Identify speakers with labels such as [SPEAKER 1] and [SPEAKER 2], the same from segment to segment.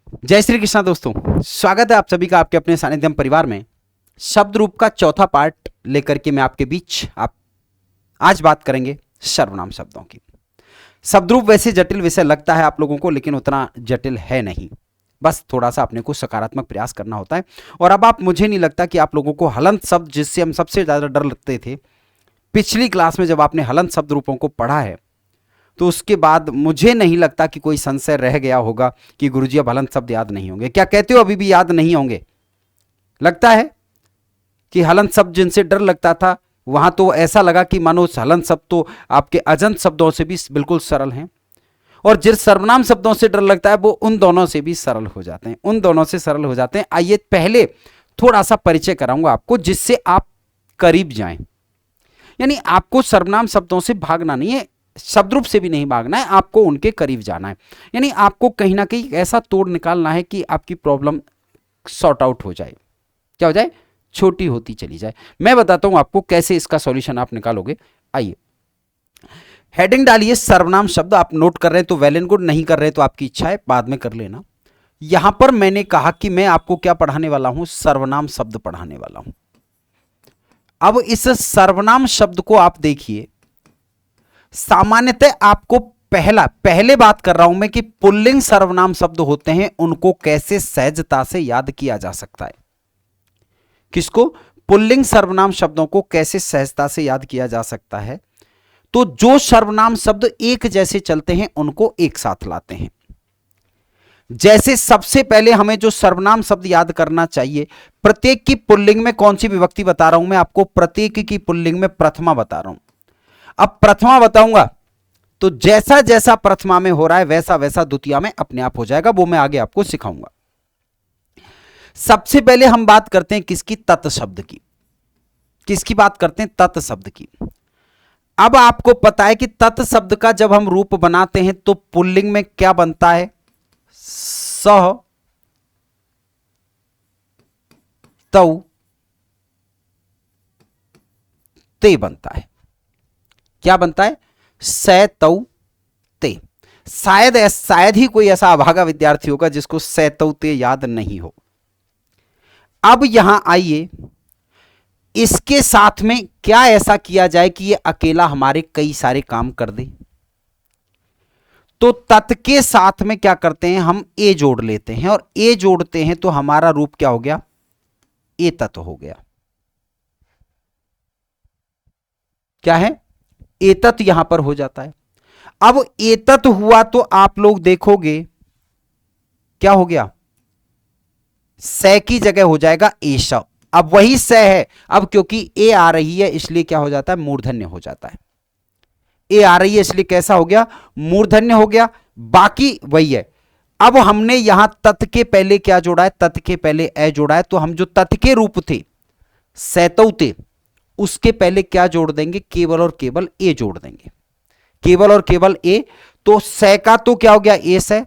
[SPEAKER 1] जय श्री कृष्णा दोस्तों, स्वागत है आप सभी का आपके अपने सानिध्यम परिवार में। शब्द रूप का चौथा पार्ट लेकर के मैं आपके बीच आज बात करेंगे सर्वनाम शब्दों की। शब्द रूप वैसे जटिल विषय लगता है आप लोगों को, लेकिन उतना जटिल है नहीं। बस थोड़ा सा अपने को सकारात्मक प्रयास करना होता है। और अब मुझे नहीं लगता कि आप लोगों को हलंत शब्द, जिससे हम सबसे ज्यादा डर लगते थे, पिछली क्लास में जब आपने हलंत शब्द रूपों को पढ़ा है तो उसके बाद मुझे नहीं लगता कि कोई संशय रह गया होगा कि गुरुजी अब हलंत शब्द याद नहीं होंगे। क्या कहते हो, अभी भी याद नहीं होंगे? लगता है कि हलंत शब्द जिनसे डर लगता था वहां तो ऐसा लगा कि मानो हलंत शब्द तो आपके अजंत शब्दों से भी बिल्कुल सरल हैं, और जिन सर्वनाम शब्दों से डर लगता है वो उन दोनों से भी सरल हो जाते हैं, उन दोनों से सरल हो जाते हैं। आइए पहले थोड़ा सा परिचय कराऊंगा आपको, जिससे आप करीब जाएं। यानी आपको सर्वनाम शब्दों से भागना नहीं है, शब्दरूप से भी नहीं भागना है, आपको उनके करीब जाना है। यानी आपको कहीं ना कहीं ऐसा तोड़ निकालना है कि आपकी प्रॉब्लम सॉर्ट आउट हो जाए। क्या हो जाए? छोटी होती चली जाए। मैं बताता हूं आपको कैसे इसका सॉल्यूशन आप निकालोगे। आइए हेडिंग डालिए सर्वनाम शब्द। आप नोट कर रहे हैं तो वेल एंड गुड, नहीं कर रहे तो आपकी इच्छा है, बाद में कर लेना। यहां पर मैंने कहा कि मैं आपको क्या पढ़ाने वाला हूं? सर्वनाम शब्द पढ़ाने वाला हूं। अब इस सर्वनाम शब्द को आप देखिए, सामान्यतः आपको पहले बात कर रहा हूं मैं कि पुल्लिंग सर्वनाम शब्द होते हैं, उनको कैसे सहजता से याद किया जा सकता है। किसको? पुल्लिंग सर्वनाम शब्दों को कैसे सहजता से याद किया जा सकता है। तो जो सर्वनाम शब्द एक जैसे चलते हैं उनको एक साथ लाते हैं। जैसे सबसे पहले हमें जो सर्वनाम शब्द याद करना चाहिए, प्रत्येक की पुल्लिंग में कौन सी विभक्ति बता रहा हूं मैं आपको? प्रत्येक की पुल्लिंग में प्रथमा बता रहा हूं। अब प्रथमा बताऊंगा तो जैसा जैसा प्रथमा में हो रहा है वैसा वैसा द्वितीया में अपने आप हो जाएगा, वो मैं आगे आपको सिखाऊंगा। सबसे पहले हम बात करते हैं किसकी? तत् शब्द की। किसकी बात करते हैं? तत् शब्द की। अब आपको पता है कि तत् शब्द का जब हम रूप बनाते हैं तो पुल्लिंग में क्या बनता है? सह, तौ, ते बनता है। क्या बनता है? सै, तौ, ते। शायद ही कोई ऐसा अभागा विद्यार्थी होगा जिसको सै, तौ, ते याद नहीं हो। अब यहां आइए, इसके साथ में क्या ऐसा किया जाए कि ये अकेला हमारे कई सारे काम कर दे? तो तत् के साथ में क्या करते हैं? हम ए जोड़ लेते हैं, और ए जोड़ते हैं तो हमारा रूप क्या हो गया? ए तत् हो गया। क्या है? एतत् यहां पर हो जाता है। अब एतत् हुआ तो आप लोग देखोगे क्या हो गया? से की जगह हो जाएगा एश। अब वही से है, अब क्योंकि ए आ रही है इसलिए क्या हो जाता है? मूर्धन्य हो जाता है। ए आ रही है इसलिए कैसा हो गया? मूर्धन्य हो गया। बाकी वही है। अब हमने यहां तत् के पहले क्या जोड़ा है? तत् के पहले ए जोड़ा है, तो हम जो तत् के रूप थे सैतौ थे, उसके पहले क्या जोड़ देंगे? केवल और केवल ए जोड़ देंगे। केवल और केवल ए। तो सै का तो क्या हो गया? ए से।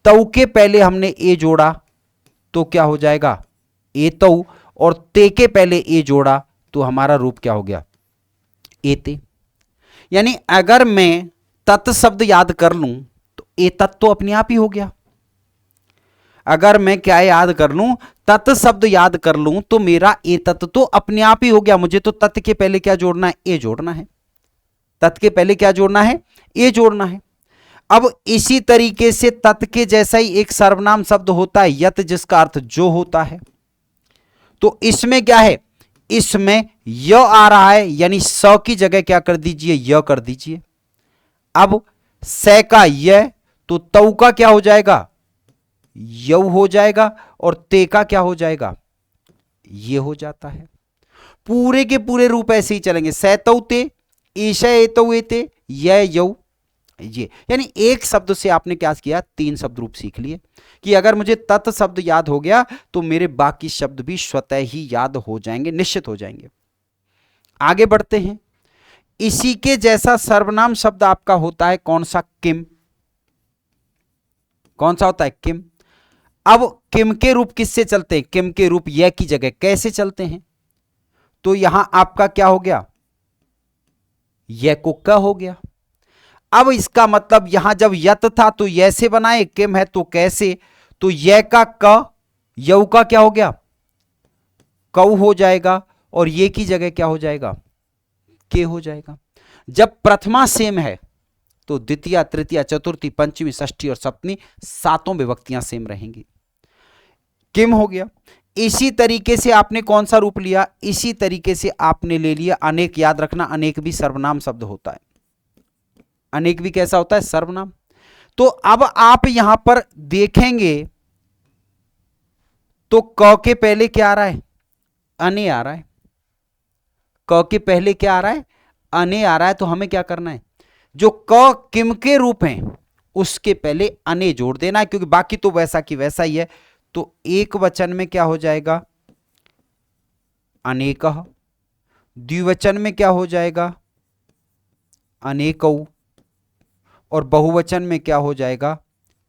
[SPEAKER 1] तौ के पहले हमने ए जोड़ा तो क्या हो जाएगा? ए तौ। और ते के पहले ए जोड़ा तो हमारा रूप क्या हो गया? ए ते। यानी अगर मैं तत् शब्द याद कर लूं तो ए तत् तो अपने आप ही हो गया। अगर मैं क्या याद कर लूं? तत् शब्द याद कर लूं तो मेरा ए तत् तो अपने आप ही हो गया। मुझे तो तत् के पहले क्या जोड़ना है? ए जोड़ना है। तत् के पहले क्या जोड़ना है? ए जोड़ना है। अब इसी तरीके से तत् के जैसा ही एक सर्वनाम शब्द होता है यत, जिसका अर्थ जो होता है। तो इसमें क्या है? इसमें य आ रहा है, यानी स की जगह क्या कर दीजिए? य कर दीजिए। अब सै का य, तो तौ का क्या हो जाएगा? यौ हो जाएगा, और ते का क्या हो जाएगा? ये हो जाता है। पूरे के पूरे रूप ऐसे ही चलेंगे। सैतौ ते, ईश एतौ एते, य यौ ये। यानी एक शब्द से आपने क्या किया? तीन शब्द रूप सीख लिए कि अगर मुझे तत् शब्द याद हो गया तो मेरे बाकी शब्द भी स्वतः ही याद हो जाएंगे, निश्चित हो जाएंगे। आगे बढ़ते हैं। इसी के जैसा सर्वनाम शब्द आपका होता है कौन सा? किम। कौन सा होता है? किम। अब किम के रूप किससे चलते हैं? किम के रूप यह की जगह कैसे चलते हैं? तो यहां आपका क्या हो गया? यह को क हो गया। अब इसका मतलब यहां जब यत था तो यह से बनाए, किम है तो कैसे? तो य का क, यऊ का क्या हो गया, कऊ हो जाएगा, और ये की जगह क्या हो जाएगा, के हो जाएगा। जब प्रथमा सेम है तो द्वितीय, तृतीय, चतुर्थी, पंचमी, षष्ठी और सप्तमी सातों विभक्तियां सेम रहेंगी। किम हो गया। इसी तरीके से आपने कौन सा रूप लिया, इसी तरीके से आपने ले लिया अनेक। याद रखना अनेक भी सर्वनाम शब्द होता है, अनेक भी कैसा होता है, सर्वनाम। तो अब आप यहां पर देखेंगे तो क के पहले क्या आ रहा है, अने आ रहा है। क के पहले क्या आ रहा है, अने आ रहा है। तो हमें क्या करना है, जो क किम के रूप हैं उसके पहले अने जोड़ देना है, क्योंकि बाकी तो वैसा की वैसा ही है। तो एक वचन में क्या हो जाएगा, अनेकः। द्विवचन में क्या हो जाएगा, अनेकौ। और बहुवचन में क्या हो जाएगा,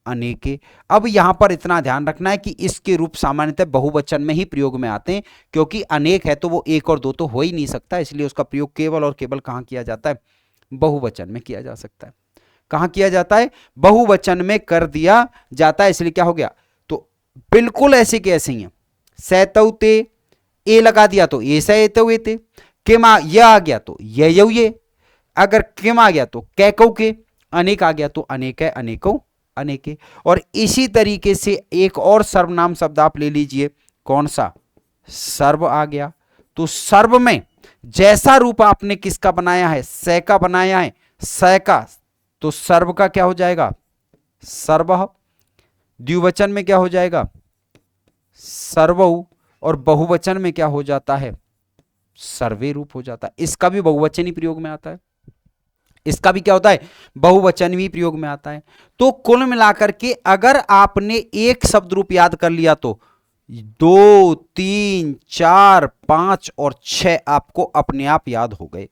[SPEAKER 1] अनेके। अब यहां पर इतना ध्यान रखना है कि इसके रूप सामान्यतः बहुवचन में ही प्रयोग में आते हैं, क्योंकि अनेक है तो वो एक और दो तो हो ही नहीं सकता, इसलिए उसका प्रयोग केवल और केवल कहां किया जाता है, बहुवचन में किया जा सकता है। कहां किया जाता है, बहुवचन में कर दिया जाता है। इसलिए क्या हो गया, तो बिल्कुल ऐसे के ऐसे ही है। सैतौते, ए लगा दिया तो ए सैतौ एते। किम यह आ गया तो ययौ ये। अगर किम आ गया तो कैकौ के। अनेक आ गया तो अनेक है, अनेकों अनेके। और इसी तरीके से एक और सर्वनाम शब्द आप ले लीजिए, कौन सा, सर्व आ गया। तो सर्व में जैसा रूप आपने किसका बनाया है, स का बनाया है, स का, तो सर्व का क्या हो जाएगा, सर्वः। द्विवचन में क्या हो जाएगा, सर्वौ। और बहुवचन में क्या हो जाता है, सर्वे रूप हो जाता है। इसका भी बहुवचन ही प्रयोग में आता है, इसका भी क्या होता है, बहुवचन भी प्रयोग में आता है। तो कुल मिलाकर के अगर आपने एक शब्द रूप याद कर लिया तो 2, 3, 4, 5 और 6 आपको अपने आप याद हो गए।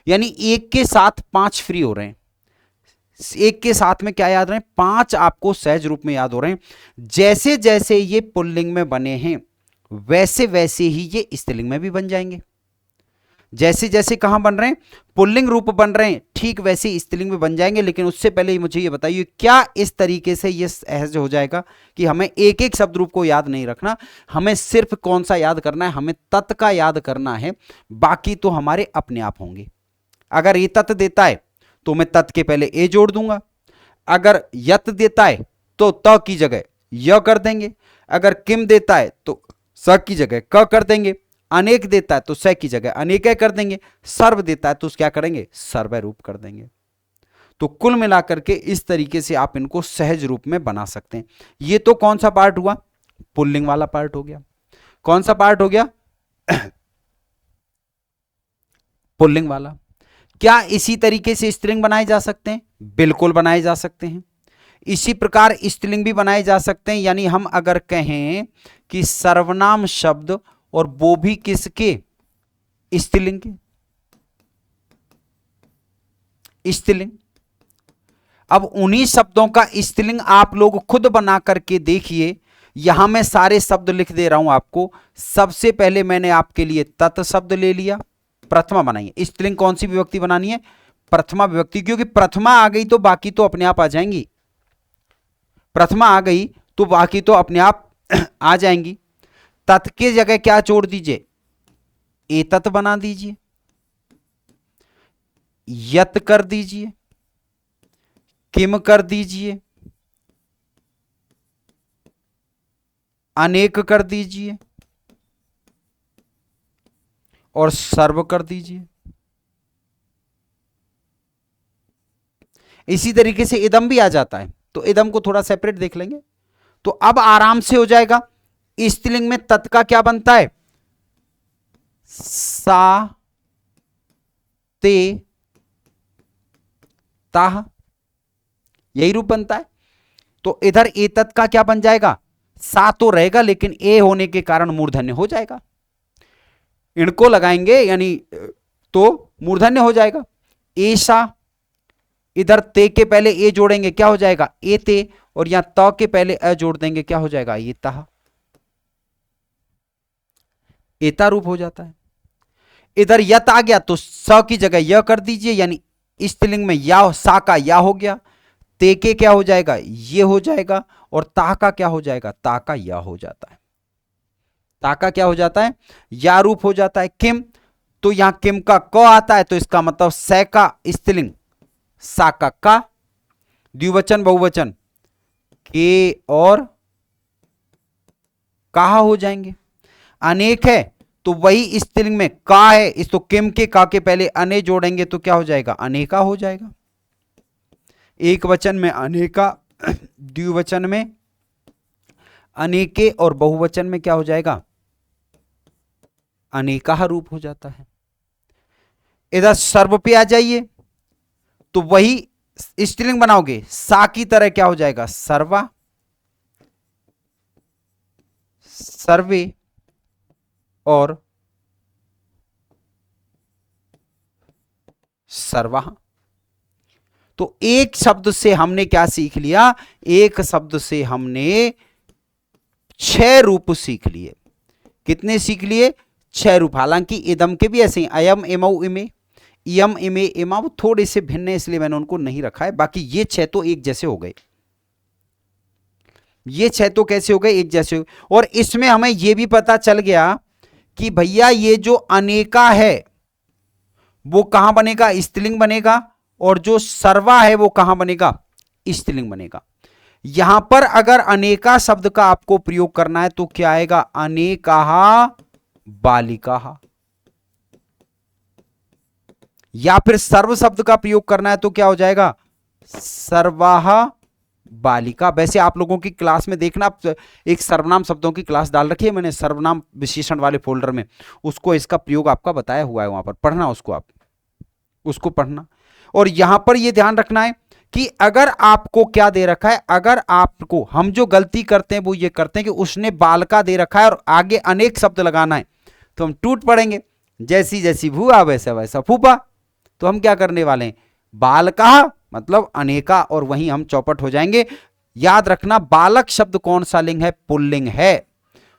[SPEAKER 1] यानी एक के साथ 5 फ्री हो रहे हैं, एक के साथ में क्या याद रहे हैं, 5 आपको सहज रूप में याद हो रहे हैं। जैसे जैसे ये पुल्लिंग में बने हैं वैसे वैसे ही ये स्त्रीलिंग में भी बन जाएंगे। जैसे जैसे कहां बन रहे हैं, पुल्लिंग रूप बन रहे हैं, ठीक वैसे स्त्रीलिंग में बन जाएंगे। लेकिन उससे पहले मुझे ये बताइए, क्या इस तरीके से ये सहज हो जाएगा कि हमें एक एक शब्द रूप को याद नहीं रखना, हमें सिर्फ कौन सा याद करना है, हमें तत् का याद करना है, बाकी तो हमारे अपने आप होंगे। अगर ये तत् देता है तो मैं तत् के पहले ए जोड़ दूंगा, अगर यत देता है तो त की जगह य कर देंगे, अगर किम देता है तो स की जगह क कर देंगे, अनेक देता है तो स की जगह अनेक कर देंगे, सर्व देता है तो क्या करेंगे, सर्व रूप कर देंगे। तो कुल मिलाकर के इस तरीके से आप इनको सहज रूप में बना सकते हैं। ये तो कौन सा पार्ट हुआ, पुल्लिंग वाला पार्ट हो गया। कौन सा पार्ट हो गया, पुल्लिंग वाला। क्या इसी तरीके से स्त्रीलिंग बनाए जा सकते हैं, बिल्कुल बनाए जा सकते हैं। इसी प्रकार स्त्रीलिंग भी बनाए जा सकते हैं। यानी हम अगर कहें कि सर्वनाम शब्द और वो भी किसके, स्त्रीलिंग के, स्त्रीलिंग। अब उन्हीं शब्दों का स्त्रीलिंग आप लोग खुद बना करके देखिए। यहां मैं सारे शब्द लिख दे रहा हूं आपको। सबसे पहले मैंने आपके लिए तत् शब्द ले लिया, प्रथमा बनाइए। स्त्रीलिंग कौन सी विभक्ति बनानी है, प्रथमा विभक्ति, क्योंकि प्रथमा आ गई तो बाकी तो अपने आप आ जाएंगी। प्रथमा आ गई तो बाकी तो अपने आप आ जाएंगी। तत् के जगह क्या जोड़ दीजिए, एतत् बना दीजिए, यत कर दीजिए, किम कर दीजिए, अनेक कर दीजिए और सर्व कर दीजिए। इसी तरीके से इदम भी आ जाता है, तो इदम को थोड़ा सेपरेट देख लेंगे तो अब आराम से हो जाएगा। स्त्रीलिंग में तत् का क्या बनता है, सा, ते, ताह, यही रूप बनता है। तो इधर एतत् का क्या बन जाएगा, सा तो रहेगा लेकिन ए होने के कारण मूर्धन्य हो जाएगा। इनको लगाएंगे यानी तो मूर्धन्य हो जाएगा। ऐसा, इधर ते के पहले ए जोड़ेंगे क्या हो जाएगा, एते, और यहां त के पहले अ जोड़ देंगे क्या हो जाएगा, ये तह, एता रूप हो जाता है। इधर यत आ गया तो स की जगह य कर दीजिए, यानी स्त्रीलिंग में या, सा का या हो गया। ते के क्या हो जाएगा, ये हो जाएगा, और ता का क्या हो जाएगा, ता का या हो जाता है, ता का क्या हो जाता है, या रूप हो जाता है। किम, तो यहां किम का क आता है, तो इसका मतलब सै का स्त्रीलिंग सा का, द्विवचन बहुवचन के और कहा हो जाएंगे। अनेक है तो वही स्त्रीलिंग में का है, इस तो किम के का के पहले अने जोड़ेंगे तो क्या हो जाएगा, अनेका हो जाएगा। एक वचन में अनेका, द्विवचन में अनेके, और बहुवचन में क्या हो जाएगा, अनेका रूप हो जाता है। इधर सर्व पे आ जाइए, तो वही स्त्रीलिंग बनाओगे, सा की तरह क्या हो जाएगा, सर्वा, सर्वे, और सर्वा। तो एक शब्द से हमने क्या सीख लिया, एक शब्द से हमने 6 रूप सीख लिए। कितने सीख लिए, 6 रूप। हालांकि इदम के भी ऐसे ही, अयम इमौ इमे, इयम इमे इमा, वो थोड़े से भिन्न है इसलिए मैंने उनको नहीं रखा है। बाकी ये 6 तो एक जैसे हो गए, ये 6 तो कैसे हो गए, एक जैसे हो गए। और इसमें हमें यह भी पता चल गया कि भैया ये जो अनेका है वो कहां बनेगा, स्त्रीलिंग बनेगा, और जो सर्वा है वो कहां बनेगा, स्त्रीलिंग बनेगा। यहां पर अगर अनेका शब्द का आपको प्रयोग करना है तो क्या आएगा, अनेकाहा बालिकाहा, या फिर सर्व शब्द का प्रयोग करना है तो क्या हो जाएगा, सर्वाहा बालिका। वैसे आप लोगों की क्लास में देखना, एक सर्वनाम शब्दों की क्लास डाल रखी है मैंने सर्वनाम विशेषण वाले फोल्डर में, उसको इसका प्रयोग आपका बताया हुआ है, वहां पर पढ़ना उसको, आप उसको पढ़ना। और यहां पर यह ध्यान रखना है कि अगर आपको क्या दे रखा है, अगर आपको, हम जो गलती करते हैं वो ये करते हैं कि उसने बालिका दे रखा है और आगे अनेक शब्द लगाना है, तो हम टूट पड़ेंगे, जैसी जैसी भूआ वैसा वैसा फूफा। तो हम क्या करने वाले हैं, बालिका मतलब अनेका, और वहीं हम चौपट हो जाएंगे। याद रखना बालक शब्द कौन सा लिंग है, पुल्लिंग है,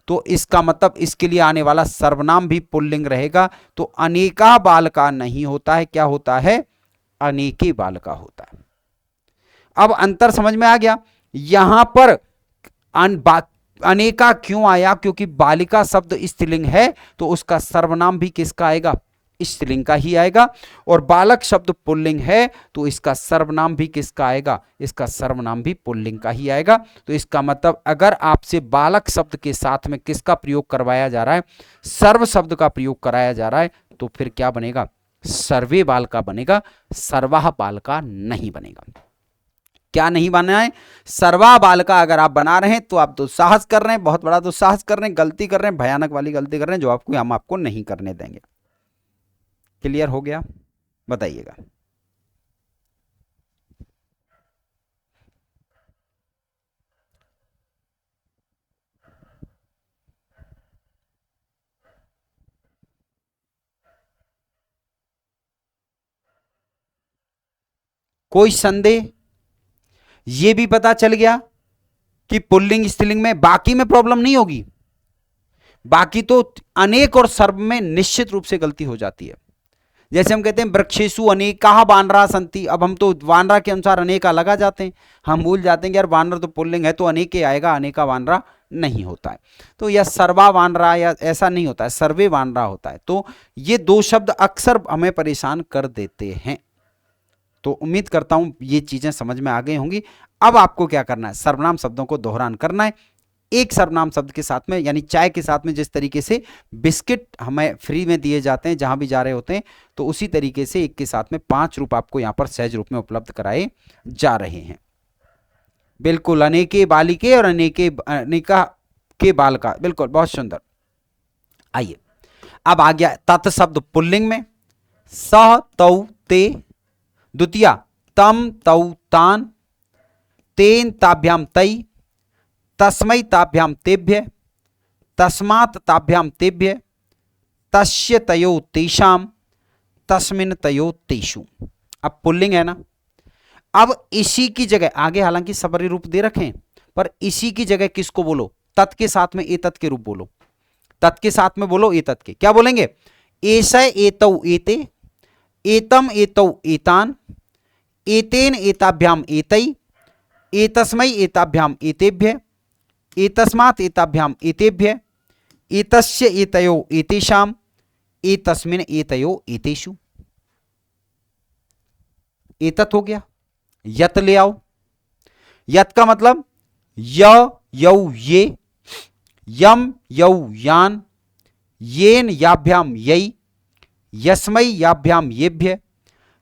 [SPEAKER 1] तो इसका मतलब इसके लिए आने वाला सर्वनाम भी पुल्लिंग रहेगा। तो अनेका बालका नहीं होता है, क्या होता है, अनेके बालका होता है। अब अंतर समझ में आ गया। यहां पर अनेका क्यों आया, क्योंकि बालिका शब्द स्त्रीलिंग है तो उसका सर्वनाम भी किसका आएगा, स्त्रीलिंग का ही आएगा। और बालक शब्द पुल्लिंग है तो इसका सर्वनाम भी किसका आएगा, इसका सर्वनाम भी पुल्लिंग का ही आएगा। तो इसका मतलब अगर आपसे बालक शब्द के साथ में किसका प्रयोग करवाया जा रहा है, सर्व शब्द का प्रयोग कराया जा रहा है, तो फिर क्या बनेगा, सर्वे बालका बनेगा, सर्वाह बालका नहीं बनेगा। क्या नहीं बना है, सर्वा बालका अगर आप बना रहे हैं तो आप दुस्साहस कर रहे हैं, बहुत बड़ा दुस्साहस कर रहे हैं, गलती कर रहे हैं, भयानक वाली गलती कर रहे हैं, जो आपको हम आपको नहीं करने देंगे। क्लियर हो गया, बताइएगा। कोई संदेह, यह भी पता चल गया कि पुल्लिंग स्त्रीलिंग में, बाकी में प्रॉब्लम नहीं होगी। बाकी तो अनेक और सर्व में निश्चित रूप से गलती हो जाती है। जैसे हम कहते हैं वृक्षेषु अनेका वानरा संति, अब हम तो वानरा के अनुसार अनेका लगा जाते हैं, हम भूल जाते हैं कि यार वानर तो पुल्लिंग है तो अनेके आएगा, अनेका वानरा नहीं होता है। तो यह सर्वा वानरा या ऐसा नहीं होता है, सर्वे वानरा होता है। तो ये 2 शब्द अक्सर हमें परेशान कर देते हैं। तो उम्मीद करता हूं ये चीजें समझ में आ गई होंगी। अब आपको क्या करना है, सर्वनाम शब्दों को दोहरान करना है। एक सर्वनाम शब्द के साथ में, यानी चाय के साथ में जिस तरीके से बिस्किट हमें फ्री में दिए जाते हैं जहां भी जा रहे होते हैं, तो उसी तरीके से एक के साथ में 5 रूप आपको यहां पर सहज रूप में उपलब्ध कराए जा रहे हैं। बिल्कुल, अनेके बालिके और अनेका के बालका, बिल्कुल, बहुत सुंदर। आइए अब आ गया तत् शब्द पुल्लिंग में, सह तौ ते, द्वितीया तम तौ तान, तेन ताभ्याम तई, तस्मै ताभ्याम तेभ्य, तस्मात् ताभ्याम तेभ्य, तस्य तयो तेषाम, तस्मिन् तयो तेषु। अब पुल्लिंग है ना, अब इसी की जगह आगे हालांकि सबरी रूप दे रखे हैं, पर इसी की जगह किसको बोलो, तत् के साथ में एतत् के रूप बोलो, तत् के साथ में बोलो एतत् के, क्या बोलेंगे, एषय एतौ एते, एतम एतौ एतान, एतेन एताभ्याम एतै, एतस्मै एताभ्याम एतेभ्य, एतस्मात् एताभ्याम एतेभ्य, एतस्य एतयो एतेषाम, एतस्मिन् एतयो एतेषु। एतत् हो गया। यत ले आओ। यत का मतलब य यौ ये, यम यौ यान, येन याभ्याम यै, यस्मै याभ्याम येभ्य,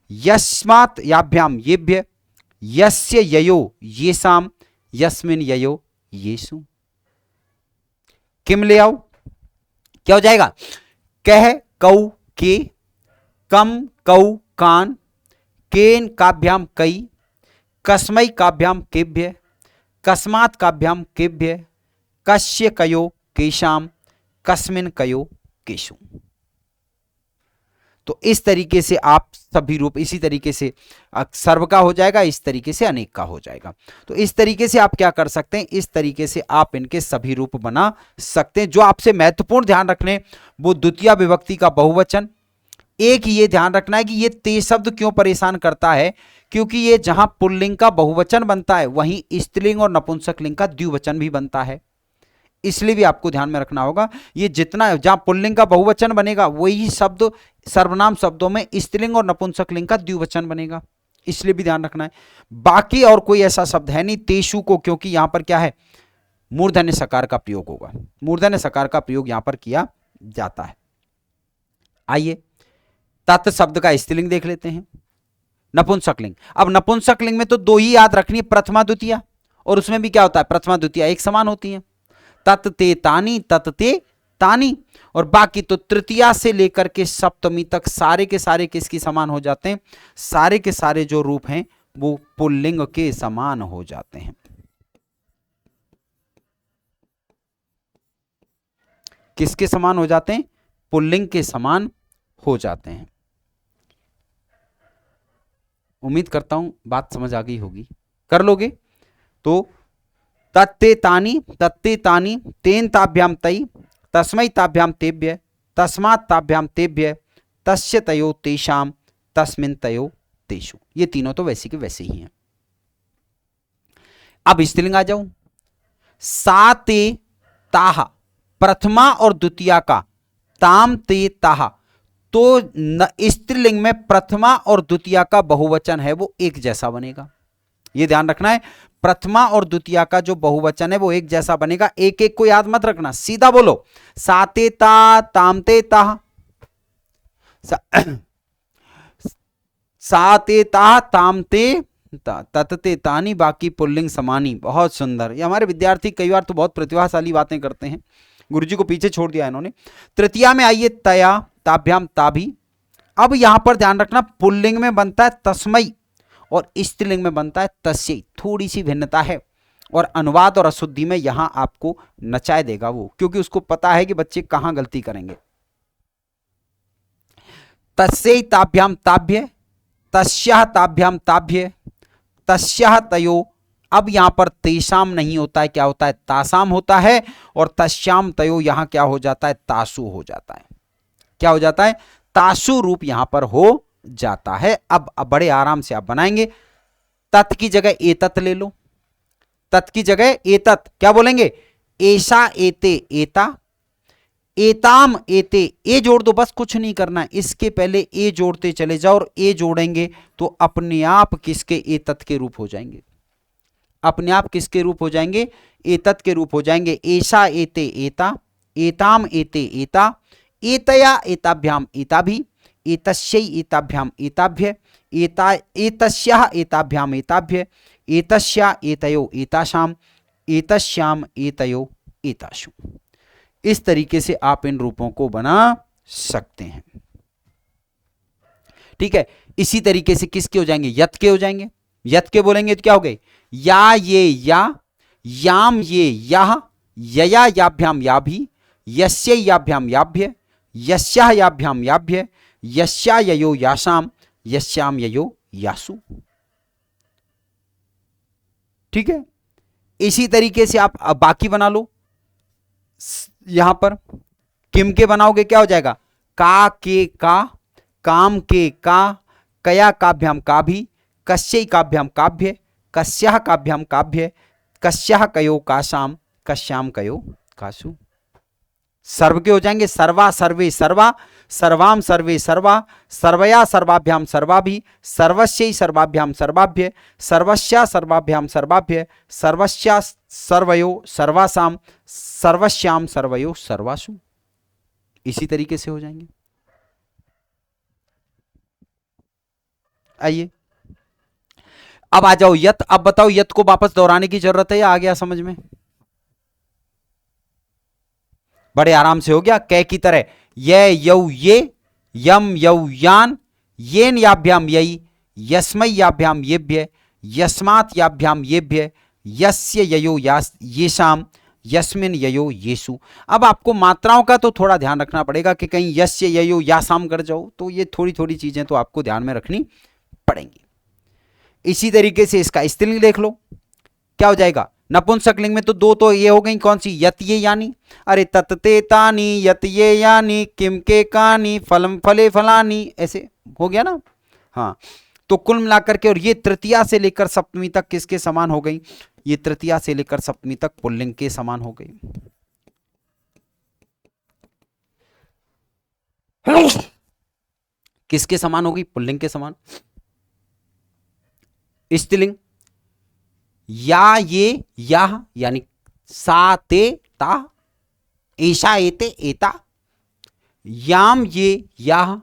[SPEAKER 1] यस्मात् याभ्याम येभ्य, यस्य ययो येषाम, यस्मिन् ययो येषु। किम ले आओ। क्या हो जाएगा। कह कौ के, कम कौ कान, केन काभ्याम कई, कस्मै काभ्याम केभ्य, कस्मात् काभ्याम केभ्य, कस्य कयो केशाम, कस्मिन् कयो केशु। तो इस तरीके से आप सभी रूप, इसी तरीके से सर्व का हो जाएगा, इस तरीके से अनेक का हो जाएगा। तो इस तरीके से आप क्या कर सकते हैं, इस तरीके से आप इनके सभी रूप बना सकते हैं। जो आपसे महत्वपूर्ण ध्यान रखने वो द्वितीय विभक्ति का बहुवचन। एक ये ध्यान रखना है कि ये ते शब्द क्यों परेशान करता है, क्योंकि ये जहां पुल्लिंग का बहुवचन बनता है वहीं स्त्रीलिंग और नपुंसक लिंग का द्विवचन भी बनता है, इसलिए भी आपको ध्यान में रखना होगा। ये जितना जहां पुल्लिंग का बहुवचन बनेगा वही शब्द सर्वनाम शब्दों में स्त्रीलिंग और नपुंसक लिंग का द्विवचन बनेगा, इसलिए भी ध्यान रखना है। बाकी और कोई ऐसा शब्द है नहीं तेषु को, क्योंकि यहां पर क्या है, मूर्धन्य सकार का प्रयोग होगा, मूर्धन्य सकार का प्रयोग यहां पर किया जाता है। आइए तत् शब्द का स्त्रीलिंग देख लेते हैं, नपुंसक लिंग। अब नपुंसक लिंग में तो दो ही याद रखनी है, प्रथमा द्वितीया, और उसमें भी क्या होता है, प्रथमा द्वितीया एक समान होती है। तत् ते तानी, तत् ते तानी, और बाकी तो तृतीया से लेकर के सप्तमी तक सारे के सारे किसकी समान हो जाते हैं, सारे के सारे जो रूप हैं वो पुल्लिंग के समान हो जाते हैं। किसके समान हो जाते हैं, पुल्लिंग के समान हो जाते हैं। उम्मीद करता हूं बात समझ आ गई होगी, कर लोगे। तो तत्ते तानी, तत्ते तानी, तेन ताभ्याम तई, तस्मै ताभ्याम तेभ्य, तस्मात् ताभ्याम तेभ्य, तस्य तयो तेषाम, तस्मिन् तयो तेषु। ये तीनों तो वैसे के वैसे ही हैं। अब स्त्रीलिंग आ जाऊं। सा ते ताहा, प्रथमा और द्वितीया का ताम ते ताहा, तो स्त्रीलिंग में प्रथमा और द्वितीया का बहुवचन है वो एक जैसा बनेगा, ये ध्यान रखना है। प्रथमा और द्वितीया का जो बहुवचन है वो एक जैसा बनेगा, एक एक को याद मत रखना, सीधा बोलो। साते ता, तामते ता, साते ता, तामते ता, ततते तानी, बाकी पुल्लिंग समानी। बहुत सुंदर। ये हमारे विद्यार्थी कई बार तो बहुत प्रतिभाशाली बातें करते हैं, गुरुजी को पीछे छोड़ दिया इन्होंने। तृतीया में आइए तया, ताभ्याम ताभी। अब यहां पर ध्यान रखना, पुल्लिंग में बनता है तस्मई और स्त्रीलिंग में बनता है तस्यै, थोड़ी सी भिन्नता है। और अनुवाद और अशुद्धि में यहां आपको नचाए देगा वो, क्योंकि उसको पता है कि बच्चे कहां गलती करेंगे। तस्यै ताभ्याम ताभ्य, तस्याः ताभ्याम ताभ्य, तस्याः तयो। अब यहां पर तेषाम नहीं होता है, क्या होता है, तासाम होता है। और तस्याम तयो यहां क्या हो जाता है, तासु हो जाता है। क्या हो जाता है, तासु रूप यहां पर हो जाता है। अब बड़े आराम से आप बनाएंगे। तत् की जगह एतत् ले लो, तत् की जगह एतत् क्या बोलेंगे, ऐसा एते एता, एताम एते, ए जोड़ दो, बस कुछ नहीं करना है, इसके पहले ए जोड़ते चले जाओ, और ए जोड़ेंगे तो अपने आप किसके, एतत् के रूप हो जाएंगे। अपने आप किसके रूप हो जाएंगे, एतत् के रूप हो जाएंगे। ऐसा एते एता, एताम एते एता, एतया एताभ्याम एताभि, एतस्यै एताभ्याम एताभ्य, एतस्याः एताभ्याम एताभ्य, एतस्या एतयो एतासाम, एतस्याम एतयो एतासु। इस तरीके से आप इन रूपों को बना सकते हैं। ठीक है। इसी तरीके से किसके हो जाएंगे, यत के हो जाएंगे। यत के बोलेंगे तो क्या हो गए, या ये या, याम ये याह, यया याभ्याम याभी, यस्यै याभ्याम याभ्य, यस्याः याभ्याम याभ्य, यस्या ययो यासाम, यस्याम ययो यासु। ठीक है। इसी तरीके से आप बाकी बना लो। यहां पर किम के बनाओगे क्या हो जाएगा, का के का, काम के का, कया काभ्याम काभी, कस्यै काभ्याम काभ्य, कस्याः काभ्याम काभ्य, कस्याः कयो काशाम, कस्याम कयो कासु। सर्व के हो जाएंगे सर्वा सर्वे सर्वा, सर्वाम सर्वे सर्वा, सर्वया सर्वाभ्याम सर्वाभि, सर्वस्यै सर्वाभ्याम सर्वाभ्य, सर्वस्या सर्वाभ्याम सर्वाभ्य, सर्वस्या सर्वयो सर्वासाम, सर्वस्याम सर्वयो सर्वासु। इसी तरीके से हो जाएंगे। आइए अब आ जाओ यत। अब बताओ यत को वापस दोहराने की जरूरत है या आ गया समझ में? बड़े आराम से हो गया। कै की तरह ये यौ ये, यम यौ यान, येन याभ्याम यई, यस्मै याभ्याम येभ्य, यस्मात् याभ्याम येभ्य, यस्य ययो येषाम, यस्मिन ययो येषु। अब आपको मात्राओं का तो थोड़ा ध्यान रखना पड़ेगा कि कहीं यस्य ययो यासाम कर जाओ, तो ये थोड़ी थोड़ी चीजें तो आपको ध्यान में रखनी पड़ेंगी। इसी तरीके से इसका स्त्रीलिंग देख लो, क्या हो जाएगा? नपुंसकलिंग में तो दो तो ये हो गई, कौन सी? यत ये यानी। अरे तत्ते तानी, यत ये यानी, किम के कानी, फलम फले फलानी, ऐसे हो गया ना। हाँ, तो कुल मिलाकर के, और ये तृतीया से लेकर सप्तमी तक किसके समान हो गई? ये तृतीया से लेकर सप्तमी तक पुल्लिंग के समान हो गई। किसके समान होगी? पुल्लिंग के समान। स्त्रीलिंग या ये याह यानी सा ते ता, ऐशा एते एता, याम ये याह,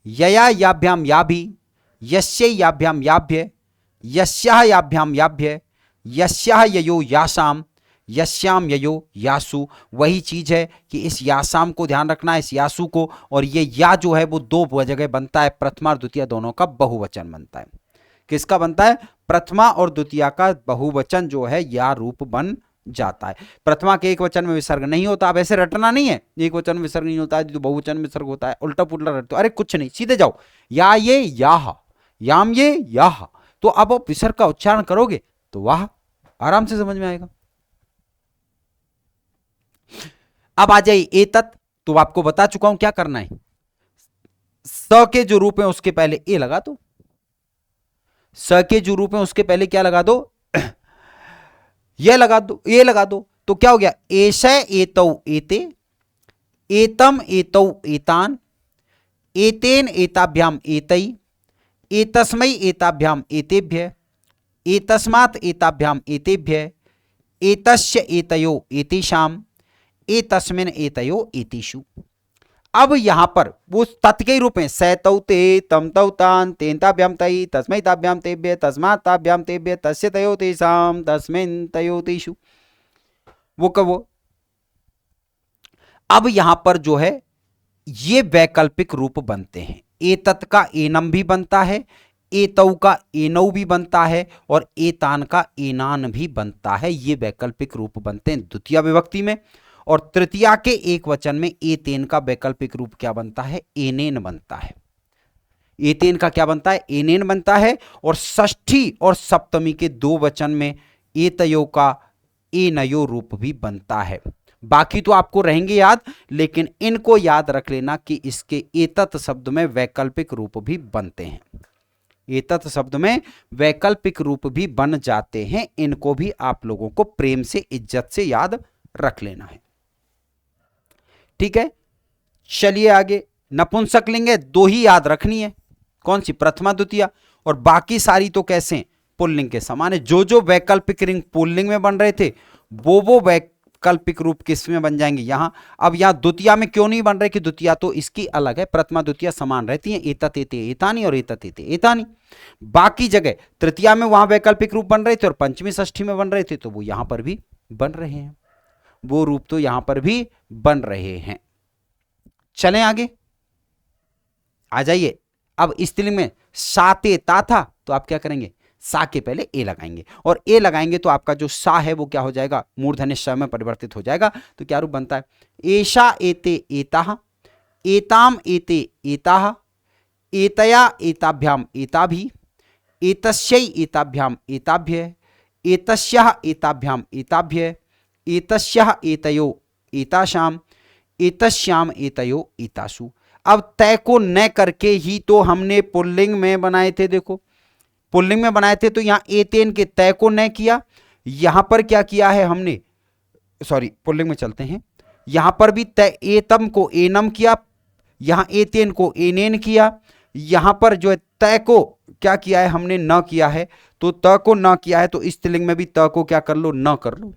[SPEAKER 1] यया याभ्याम याभि, यस्यै याभ्याम याभ्य, यस्याः याभ्याम याभ्य, यस्याः ययो यासाम, यस्याम ययो यासु। वही चीज है कि इस यासाम को ध्यान रखना है, इस यासु को। और ये या जो है वो दो जगह बनता है, प्रथमा और द्वितीय दोनों का बहुवचन बनता है। किसका बनता है? प्रथमा और द्वितीय का बहुवचन जो है या रूप बन जाता है। प्रथमा के एक वचन में विसर्ग नहीं होता। अब ऐसे रटना नहीं है, एक वचन में विसर्ग नहीं होता है तो बहुवचन में विसर्ग होता है, उल्टा पुल्टा रटते हो। अरे कुछ नहीं, सीधे जाओ, या ये याह, याम ये याह। तो अब आप विसर्ग का उच्चारण करोगे तो वाह, आराम से समझ में आएगा। अब आ जाइए एतत्। तो आपको बता चुका हूं क्या करना है। स के जो रूप है उसके पहले ए लगा दो, स के जो रूप है उसके पहले क्या लगा दो? ये लगा दो, ये लगा दो। तो क्या हो गया? एशय एतौ एते, एतम एतौ एतान, एतेन एताभ्याम एतै, एतस्मै एताभ्याम एतेभ्य, एतस्मात् एताभ्याम एतेभ्य, एतस्य एतयो एतेषाम, एतस्मिन् एतयो एतेषु। अब यहां पर वो तत् के रूप में सैतौ ते, तम तौ तान, तेन ताभ्याम तै, तस्मै ताभ्याम तेभ्य, तस्मात् ताभ्याम तेभ्य, तस्य तयो तेषाम, तस्मिन् तयो तेषु। वो कब वो? अब यहां पर जो है ये वैकल्पिक रूप बनते हैं। एतत् का एनम भी बनता है, एतौ का एनौ भी बनता है, और एतान का एनान भी बनता है। ये वैकल्पिक रूप बनते हैं द्वितीय विभक्ति में। और तृतीया के एक वचन में एतेन का वैकल्पिक रूप क्या बनता है? एनेन बनता है। एतेन का क्या बनता है? एनेन बनता है। और षष्ठी और सप्तमी के दो वचन में एतयो का एनयो रूप भी बनता है। बाकी तो आपको रहेंगे याद, लेकिन इनको याद रख लेना कि इसके एतत् शब्द में वैकल्पिक रूप भी बनते हैं। एतत् शब्द में वैकल्पिक रूप भी बन जाते हैं। इनको भी आप लोगों को प्रेम से, इज्जत से याद रख लेना है। ठीक है, चलिए आगे। नपुंसकलिंग है, दो ही याद रखनी है। कौन सी? प्रथमा द्वितीय। और बाकी सारी तो कैसे? पुल्लिंग के समान है। जो जो वैकल्पिक रिंग पुल्लिंग में बन रहे थे वो वैकल्पिक रूप किस में बन जाएंगे? यहां। अब यहां द्वितीय में क्यों नहीं बन रहे? कि द्वितीय तो इसकी अलग है, प्रथमा द्वितीय समान रहती है, एतत् एते एतानि और एतत् एते एतानि। बाकी जगह तृतीया में वहां वैकल्पिक रूप बन रहे थे और पंचमी षष्ठी में बन रहे थे, तो वो यहां पर भी बन रहे हैं। वो रूप तो यहां पर भी बन रहे हैं। चलें आगे, आ जाइए। अब स्त्रीलिंग में साते ता था, तो आप क्या करेंगे? सा के पहले ए लगाएंगे, और ए लगाएंगे तो आपका जो सा है वो क्या हो जाएगा? मूर्धन्य श में परिवर्तित हो जाएगा। तो क्या रूप बनता है? एषा एते एताः, एताम एते एताः, एतया एताभ्याम एताभि, एतस्यै एताभ्याम एताभ्य, एतस्याः एताभ्याम एताभ्य, एतस्याः एतयो एतासाम, एतस्याम एतयो एतासु। अब तय को न करके ही तो हमने पुल्लिंग में बनाए थे। देखो, पुल्लिंग में बनाए थे तो यहां एतेन के तय को न किया, यहां पर क्या किया है हमने, सॉरी पुल्लिंग में चलते हैं, यहां पर भी तय एतम को एनम किया, यहां एतेन को एनेन किया, यहां पर जो है तय को क्या किया है हमने, न किया है, तो त को न किया है, तो स्त्रीलिंग में भी त को क्या कर लो, न कर लो।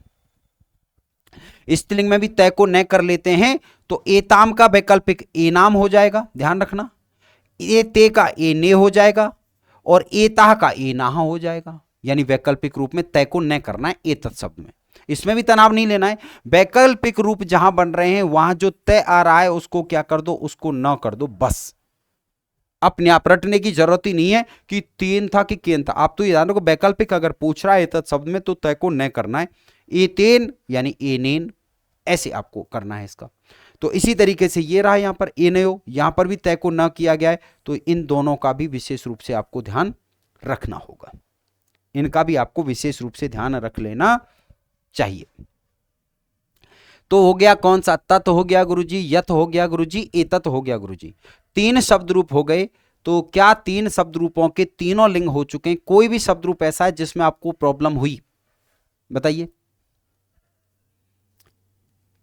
[SPEAKER 1] स्त्रीलिंग में भी तय को न कर लेते हैं तो एताम का वैकल्पिक एनाम हो जाएगा, ध्यान रखना, ए ते का ए ने हो जाएगा और एताह का ए नाहा हो जाएगा। यानी वैकल्पिक रूप में तय को न करना है एतत् शब्द में, इसमें भी तनाव नहीं लेना है। वैकल्पिक रूप जहां बन रहे हैं वहां जो तय आ रहा है उसको क्या कर दो, उसको न कर दो, बस। अपने आप रटने की जरूरत ही नहीं है कि तीन था कि केन था, आप तो ये ध्यान रखो वैकल्पिक अगर पूछ रहा है एतत् शब्द में तो तय को न करना है, एतेन यानी एनेन, ऐसे आपको करना है इसका। तो इसी तरीके से ये रहा यहां पर एनयो, यहां पर भी तय को न किया गया है, तो इन दोनों का भी विशेष रूप से आपको ध्यान रखना होगा, इनका भी आपको विशेष रूप से ध्यान रख लेना चाहिए। तो हो गया कौन सा, तत् हो गया गुरुजी, यत हो गया गुरुजी, एतत् हो गया गुरुजी, तीन शब्द रूप हो गए। तो क्या तीन शब्द रूपों के तीनों लिंग हो चुके हैं? कोई भी शब्द रूप ऐसा है जिसमें आपको प्रॉब्लम हुई, बताइए।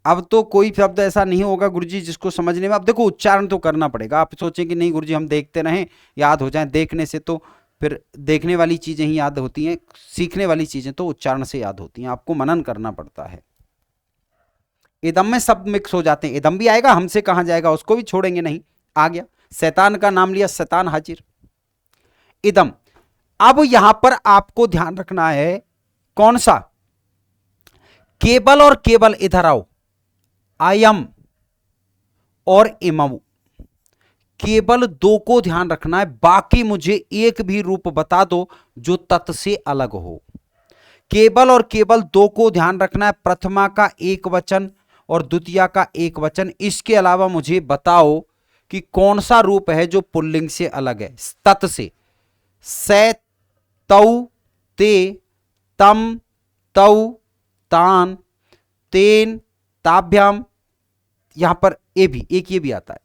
[SPEAKER 1] अब तो कोई शब्द ऐसा नहीं होगा गुरुजी जिसको समझने में, अब देखो उच्चारण तो करना पड़ेगा। आप सोचें कि नहीं गुरुजी हम देखते रहें याद हो जाए, देखने से तो फिर देखने वाली चीजें ही याद होती हैं, सीखने वाली चीजें तो उच्चारण से याद होती हैं, आपको मनन करना पड़ता है। इदम में शब्द मिक्स हो जाते हैं, इदम भी आएगा, हमसे कहां जाएगा, उसको भी छोड़ेंगे नहीं, आ गया, शैतान का नाम लिया, शैतान हाजिर, इदम। अब यहां पर आपको ध्यान रखना है कौन सा, केवल और केवल, इधर आओ, अयम और इमऊ, केवल दो को ध्यान रखना है, बाकी मुझे एक भी रूप बता दो जो तत् से अलग हो। केवल और केवल दो को ध्यान रखना है, प्रथमा का एक वचन और द्वितीया का एक वचन। इसके अलावा मुझे बताओ कि कौन सा रूप है जो पुल्लिंग से अलग है, तत् से। से, तौ, ते, तम, तौ, तान, तेन, ताभ्याम, यहां पर ए भी, एक ये भी आता है,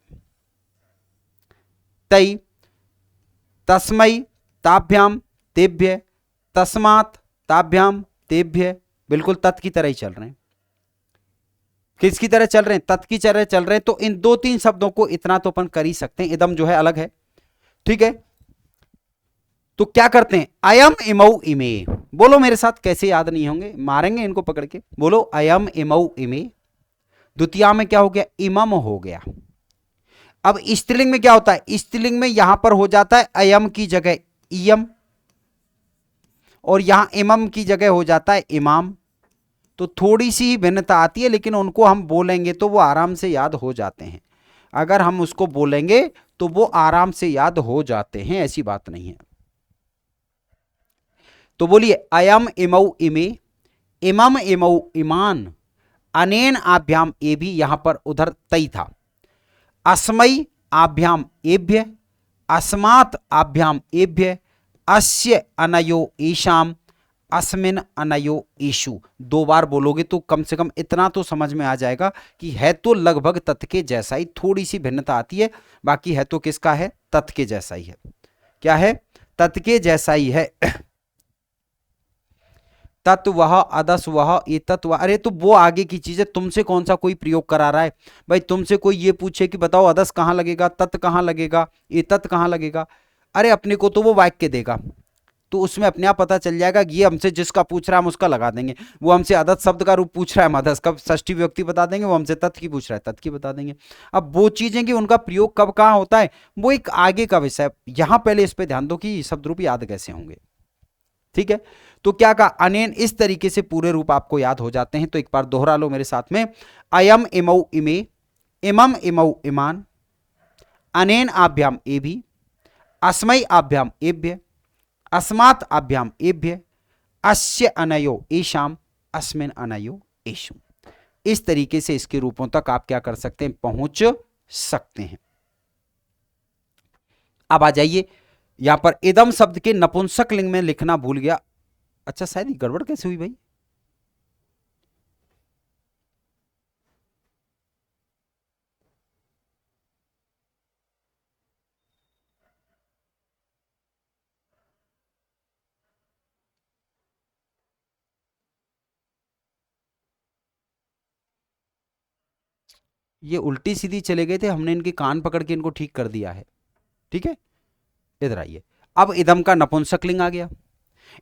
[SPEAKER 1] तई, तस्मै, ताभ्याम, तेभ्य, तस्मात्, ताभ्याम, तेभ्य, बिल्कुल तत् की तरह ही चल रहे हैं। किसकी तरह चल रहे हैं, तत् की तरह चल रहे हैं। तो इन दो तीन शब्दों को इतना तो अपन कर ही सकते हैं, इदम जो है अलग है, ठीक है। तो क्या करते हैं, अयम इमऊ इमे, बोलो मेरे साथ, कैसे याद नहीं होंगे, मारेंगे इनको पकड़ के, बोलो अयम इमऊ इमे। द्वितीया में क्या हो गया, इमम हो गया। अब स्त्रीलिंग में क्या होता है, स्त्रीलिंग में यहां पर हो जाता है अयम की जगह इयम और यहां इमम की जगह हो जाता है इमाम। तो थोड़ी सी भिन्नता आती है, लेकिन उनको हम बोलेंगे तो वो आराम से याद हो जाते हैं। अगर हम उसको बोलेंगे तो वो आराम से याद हो जाते हैं, ऐसी बात नहीं है। तो बोलिए अयम इमऊ इमे, इमम इमऊ इमान, अनेन आभ्याम, ए भी यहां पर उधर तई था, अस्मयी आभ्याम एभ्य, अस्मात् आभ्याम एभ्य, अस्य अनयो ईशाम, अस्मिन अनयो ईशु। दो बार बोलोगे तो कम से कम इतना तो समझ में आ जाएगा कि है तो लगभग तत् के जैसा ही, थोड़ी सी भिन्नता आती है, बाकी है तो किसका है, तत् के जैसा ही है। क्या है, तत् के जैसा ही है। तत् वह, अदस वह, ये तत्व, अरे तो वो आगे की चीज है, तुमसे कौन सा कोई प्रयोग करा रहा है भाई। तुमसे कोई ये पूछे कि बताओ अदस कहां लगेगा, तत् कहां लगेगा, ये तत् कहां लगेगा, अरे अपने को तो वो वाक्य देगा, तो उसमें अपने आप पता चल जाएगा कि ये हमसे जिसका पूछ रहा है हम उसका लगा देंगे। वो हमसे अदस शब्द का रूप पूछ रहा है, हम अदस का षष्ठी विभक्ति बता देंगे, वो हमसे तत् की पूछ रहा है, तत् की बता देंगे। अब वो चीजें कि उनका प्रयोग कब कहां होता है वो एक आगे का विषय, यहां पहले इस पर ध्यान दो कि शब्द रूप याद कैसे होंगे, ठीक है। तो क्या कहा, अनेन, इस तरीके से पूरे रूप आपको याद हो जाते हैं। तो एक बार दोहरा लो मेरे साथ में, अयम इमऊ इमे, इमम इमऊ इमान, अनेन आभ्याम एभि, अस्मै आभ्याम एभ्य, अस्मात् आभ्याम एभ्य, अस्य अनयो ईशाम, अस्मिन अनयो ईशु। इस तरीके से इसके रूपों तक आप क्या कर सकते हैं, पहुंच सकते हैं। अब आ जाइए यहां पर इदम शब्द के नपुंसक लिंग में लिखना भूल गया। अच्छा शायद गड़बड़ कैसे हुई भाई, ये उल्टी सीधी चले गए थे, हमने इनके कान पकड़ के इनको ठीक कर दिया है। ठीक है, इधर आइए। अब इदम का नपुंसकलिंग आ गया।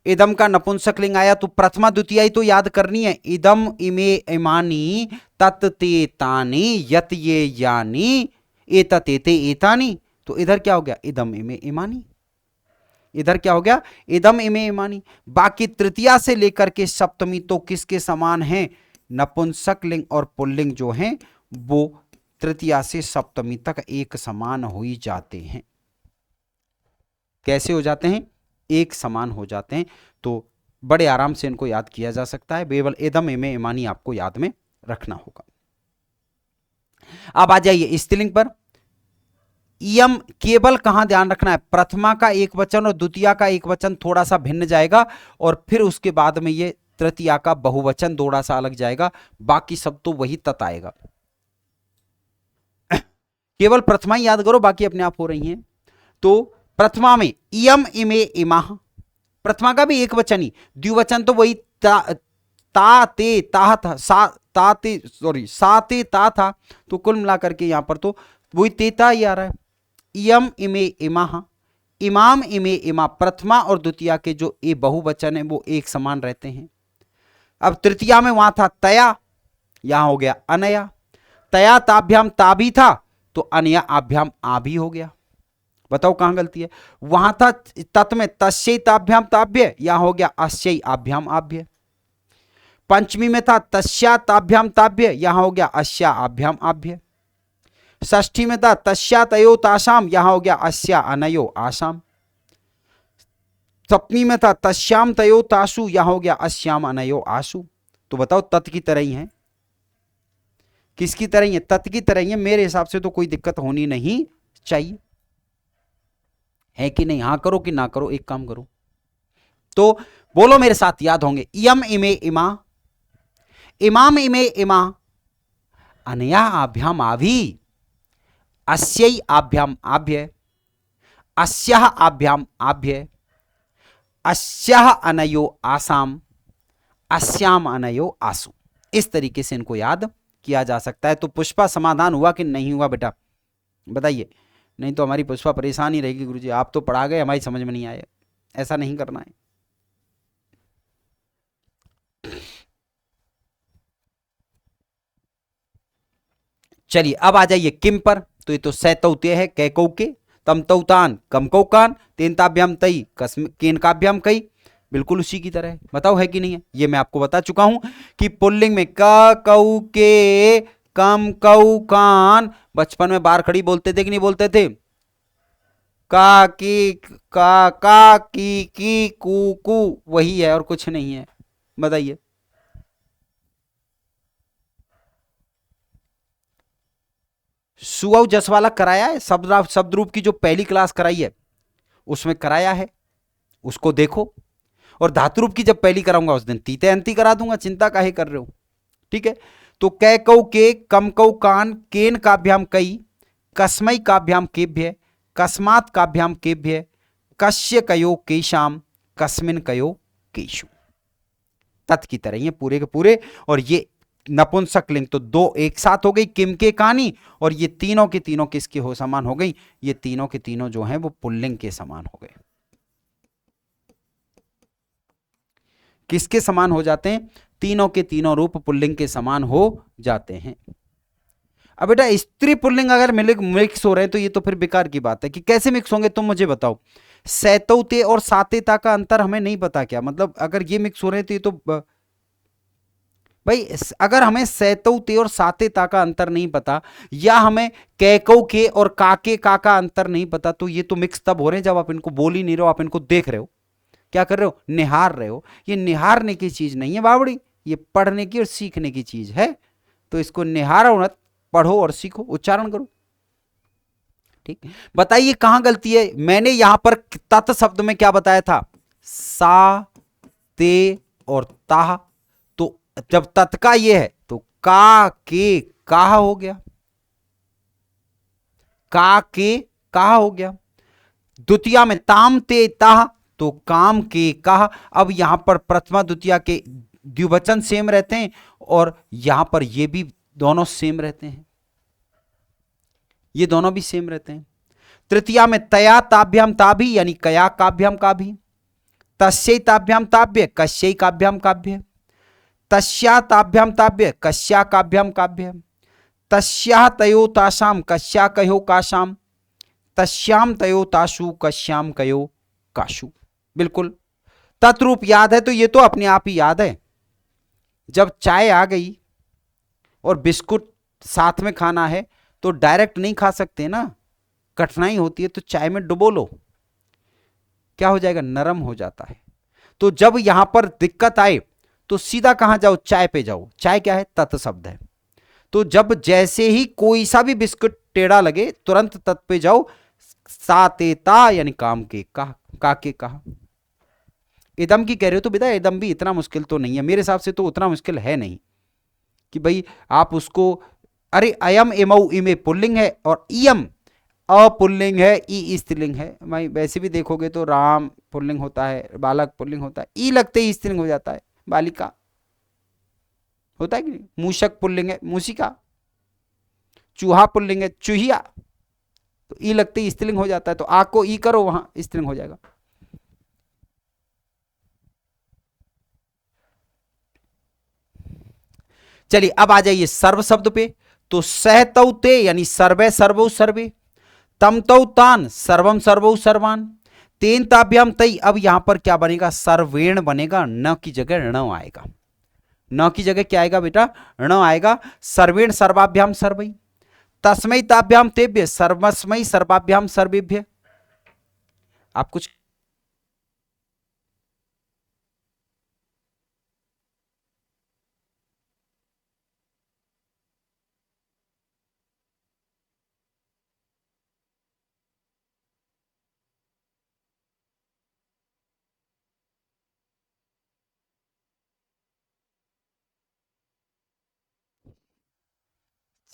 [SPEAKER 1] इदम का नपुंसकलिंग आया तो प्रथमा द्वितीया तो याद करनी है। इदम इमे इमानी तत् ते तानि यत ये यानी एतत एते एतानि। तो इधर क्या हो गया, इदम इमे इमानी। इधर क्या हो गया, इदम इमे इमानी। बाकी तृतीया से लेकर के सप्तमी तो किसके समान है, नपुंसकलिंग और पुल्लिंग जो हैं वो तृतीया से सप्तमी तक एक समान हो ही जाते हैं। कैसे हो जाते हैं, एक समान हो जाते हैं। तो बड़े आराम से इनको याद किया जा सकता है, केवल इदम इमे इमानी आपको याद में रखना होगा। अब आ जाइए स्त्रीलिंग पर। इयम केवल कहां ध्यान रखना है, प्रथमा का एक वचन और द्वितीया का एक वचन थोड़ा सा भिन्न जाएगा, और फिर उसके बाद में ये तृतीया का बहुवचन थोड़ा सा अलग जाएगा, बाकी सब तो वही तत आएगा। केवल प्रथमा ही याद करो, बाकी अपने आप हो रही हैं। तो प्रथमा में इयम इमे इमाह, प्रथमा का भी एक वचन ही, द्विवचन तो वही ता ते ताह था, सा ते ता था। तो कुल मिलाकर के यहां पर तो वही तेता ही आ रहा है। इयम इमे इमाह, इमाम इमे इमा, प्रथमा और द्वितीया के जो ए बहुवचन है वो एक समान रहते हैं। अब तृतीया में वहां था तया, यहां हो गया अनया। तया ताभ्याम ता भी था, तो अनया आभ्याम आ भी हो गया। बताओ कहां गलती है, वहां था तत् में तस्यै ताभ्याम ताभ्य, यहां हो गया अस्यै आभ्याम आभ्य। पंचमी में था तस्या ताभ्याम ताभ्य, यहां हो गया अस्या आभ्याम आभ्य। षष्ठी में था तस्या तयो तासाम, यहां हो गया अस्या अनयो आसाम। सप्तमी में था तस्याम तयो तासु, यहां हो गया अस्याम अनयो आसु। तो बताओ तत् की तरह ही है, किसकी तरह ही है, तत् की तरह ही है। मेरे हिसाब से तो कोई दिक्कत होनी नहीं चाहिए, है कि नहीं। हां करो कि ना करो, एक काम करो तो बोलो मेरे साथ, याद होंगे। इयम इमे इमा, इमाम इमे इमा, अनया आभ्याम आभि, अस्यै आभ्याम आभ्य, अस्याह आभ्याम आभ्य, अस्याह अनयो आसाम, अस्याम अनयो आसु। इस तरीके से इनको याद किया जा सकता है। तो पुष्पा समाधान हुआ कि नहीं हुआ बेटा, बताइए, नहीं तो हमारी पुष्पा परेशान ही रहेगी, गुरुजी आप तो पढ़ा गए, हमारी समझ में नहीं आया। ऐसा नहीं करना है। चलिए अब आ जाइए किम पर। तो ये तो सैतौते है कैकौ के, तम तौतान कम कौकान, तेनताभ्याम तई केन काभ्याम कई, बिल्कुल उसी की तरह है। बताओ है कि नहीं है, ये मैं आपको बता चुका हूं कि पुल्लिंग में क कौ के कम कौ कान, बचपन में बार खड़ी बोलते थे कि नहीं बोलते थे, का की कू, वही है और कुछ नहीं है। बताइए सुअव जसवाला कराया है, शब्द रूप की जो पहली क्लास कराई है उसमें कराया है, उसको देखो। और धातु रूप की जब पहली कराऊंगा उस दिन तीते अंती करा दूंगा, चिंता काहे कर रहे हो। ठीक है, तो कै कौ के कम कौ कान, केन काभ्याम कई, कस्मै काभ्याम केभ्य, कस्मात् काभ्याम केभ्य, कस्य कयो केशाम, कस्मिन कयो केशु। तत् की तरह ये पूरे के पूरे। और ये नपुंसकलिंग तो दो एक साथ हो गई, किम के कानी, और ये तीनों के तीनों किसके हो समान हो गई, ये तीनों के तीनों जो हैं वो पुल्लिंग के समान हो गए। किसके समान हो जाते हैं, तीनों के तीनों रूप पुल्लिंग के समान हो जाते हैं। अब बेटा स्त्री पुल्लिंग अगर मिक्स हो रहे हैं तो ये तो फिर बेकार की बात है कि कैसे मिक्स होंगे, तुम मुझे बताओ। सैतौते और सातेता का अंतर हमें नहीं पता क्या, मतलब अगर ये मिक्स हो रहे हैं तो ये तो भाई, अगर हमें सैतौते और सातेता का अंतर नहीं पता, या हमें कैकौ के और काके का अंतर नहीं पता, तो ये तो मिक्स तब हो रहे हैं जब आप इनको बोल ही नहीं रहे हो, आप इनको देख रहे हो। क्या कर रहे हो, निहार रहे हो। ये निहारने की चीज नहीं है बावड़ी, ये पढ़ने की और सीखने की चीज है। तो इसको निहारो मत, पढ़ो और सीखो, उच्चारण करो। ठीक, बताइए कहां गलती है। मैंने यहां पर तत् शब्द में क्या बताया था, सा ते और ताह। तो जब तत् का ये है तो का के काह हो गया, का के काह हो गया। द्वितीया में ताम ते ताह, तो काम के काह। अब यहां पर प्रथमा द्वितीया के द्विवचन सेम रहते हैं, और यहां पर ये भी दोनों सेम रहते हैं। ये दोनों भी सेम रहते हैं। तृतीया में तया ताभ्याम ताभी यानी कया काभ्याम काभी, तस्यै ताभ्याम ताभ्य कस्यै काभ्याम काभ्य, तस्या ताभ्याम ताभ्य कस्या काभ्याम काभ्य, तस्या तयो तासाम कस्या कयो काशाम, तस्याम तयो तासु कश्याम कयो काशु। बिल्कुल तत्रूप याद है तो ये तो अपने आप ही याद है। जब चाय आ गई और बिस्कुट साथ में खाना है तो डायरेक्ट नहीं खा सकते ना, कठिनाई होती है, तो चाय में डुबो लो, क्या हो जाएगा, नरम हो जाता है। तो जब यहां पर दिक्कत आए तो सीधा कहां जाओ, चाय पे जाओ। चाय क्या है, तत् शब्द है। तो जब जैसे ही कोई सा भी बिस्कुट टेढ़ा लगे तुरंत तत् पे जाओ। सा ते ता यानी काम के का के कहा। इदम की कह रहे हो तो बेटा इदम भी इतना मुश्किल तो नहीं है, मेरे हिसाब से तो उतना मुश्किल है नहीं कि भाई आप उसको, अरे अयम एमऊ इमे पुल्लिंग है और इयम अपुल्लिंग है, ई स्त्रीलिंग है। भाई वैसे भी देखोगे तो राम पुल्लिंग होता है, बालक पुल्लिंग होता है, ई लगते ही स्त्रीलिंग हो जाता है, बालिका होता है कि नहीं। मूषक पुल्लिंग है, मूषिका। चूहा पुल्लिंग है, चूहिया। तो ई लगते ही स्त्रीलिंग हो जाता है, तो आ को ई करो वहां स्त्रीलिंग हो जाएगा। चलिए अब आ जाइए सर्व शब्द पे। तो सहतौ ते यानी सर्वे सर्वौ सर्वे, तम तौ तान सर्वम सर्वौ सर्वान, तेन ताभ्याम तई। अब यहां पर क्या बनेगा, सर्वेण बनेगा, न की जगह ण आएगा। न की जगह क्या आएगा बेटा, ण आएगा। सर्वेण सर्वाभ्याम सर्वै, तस्मै ताभ्याम तेभ्य सर्वस्मै सर्वाभ्याम सर्वेभ्य। आप कुछ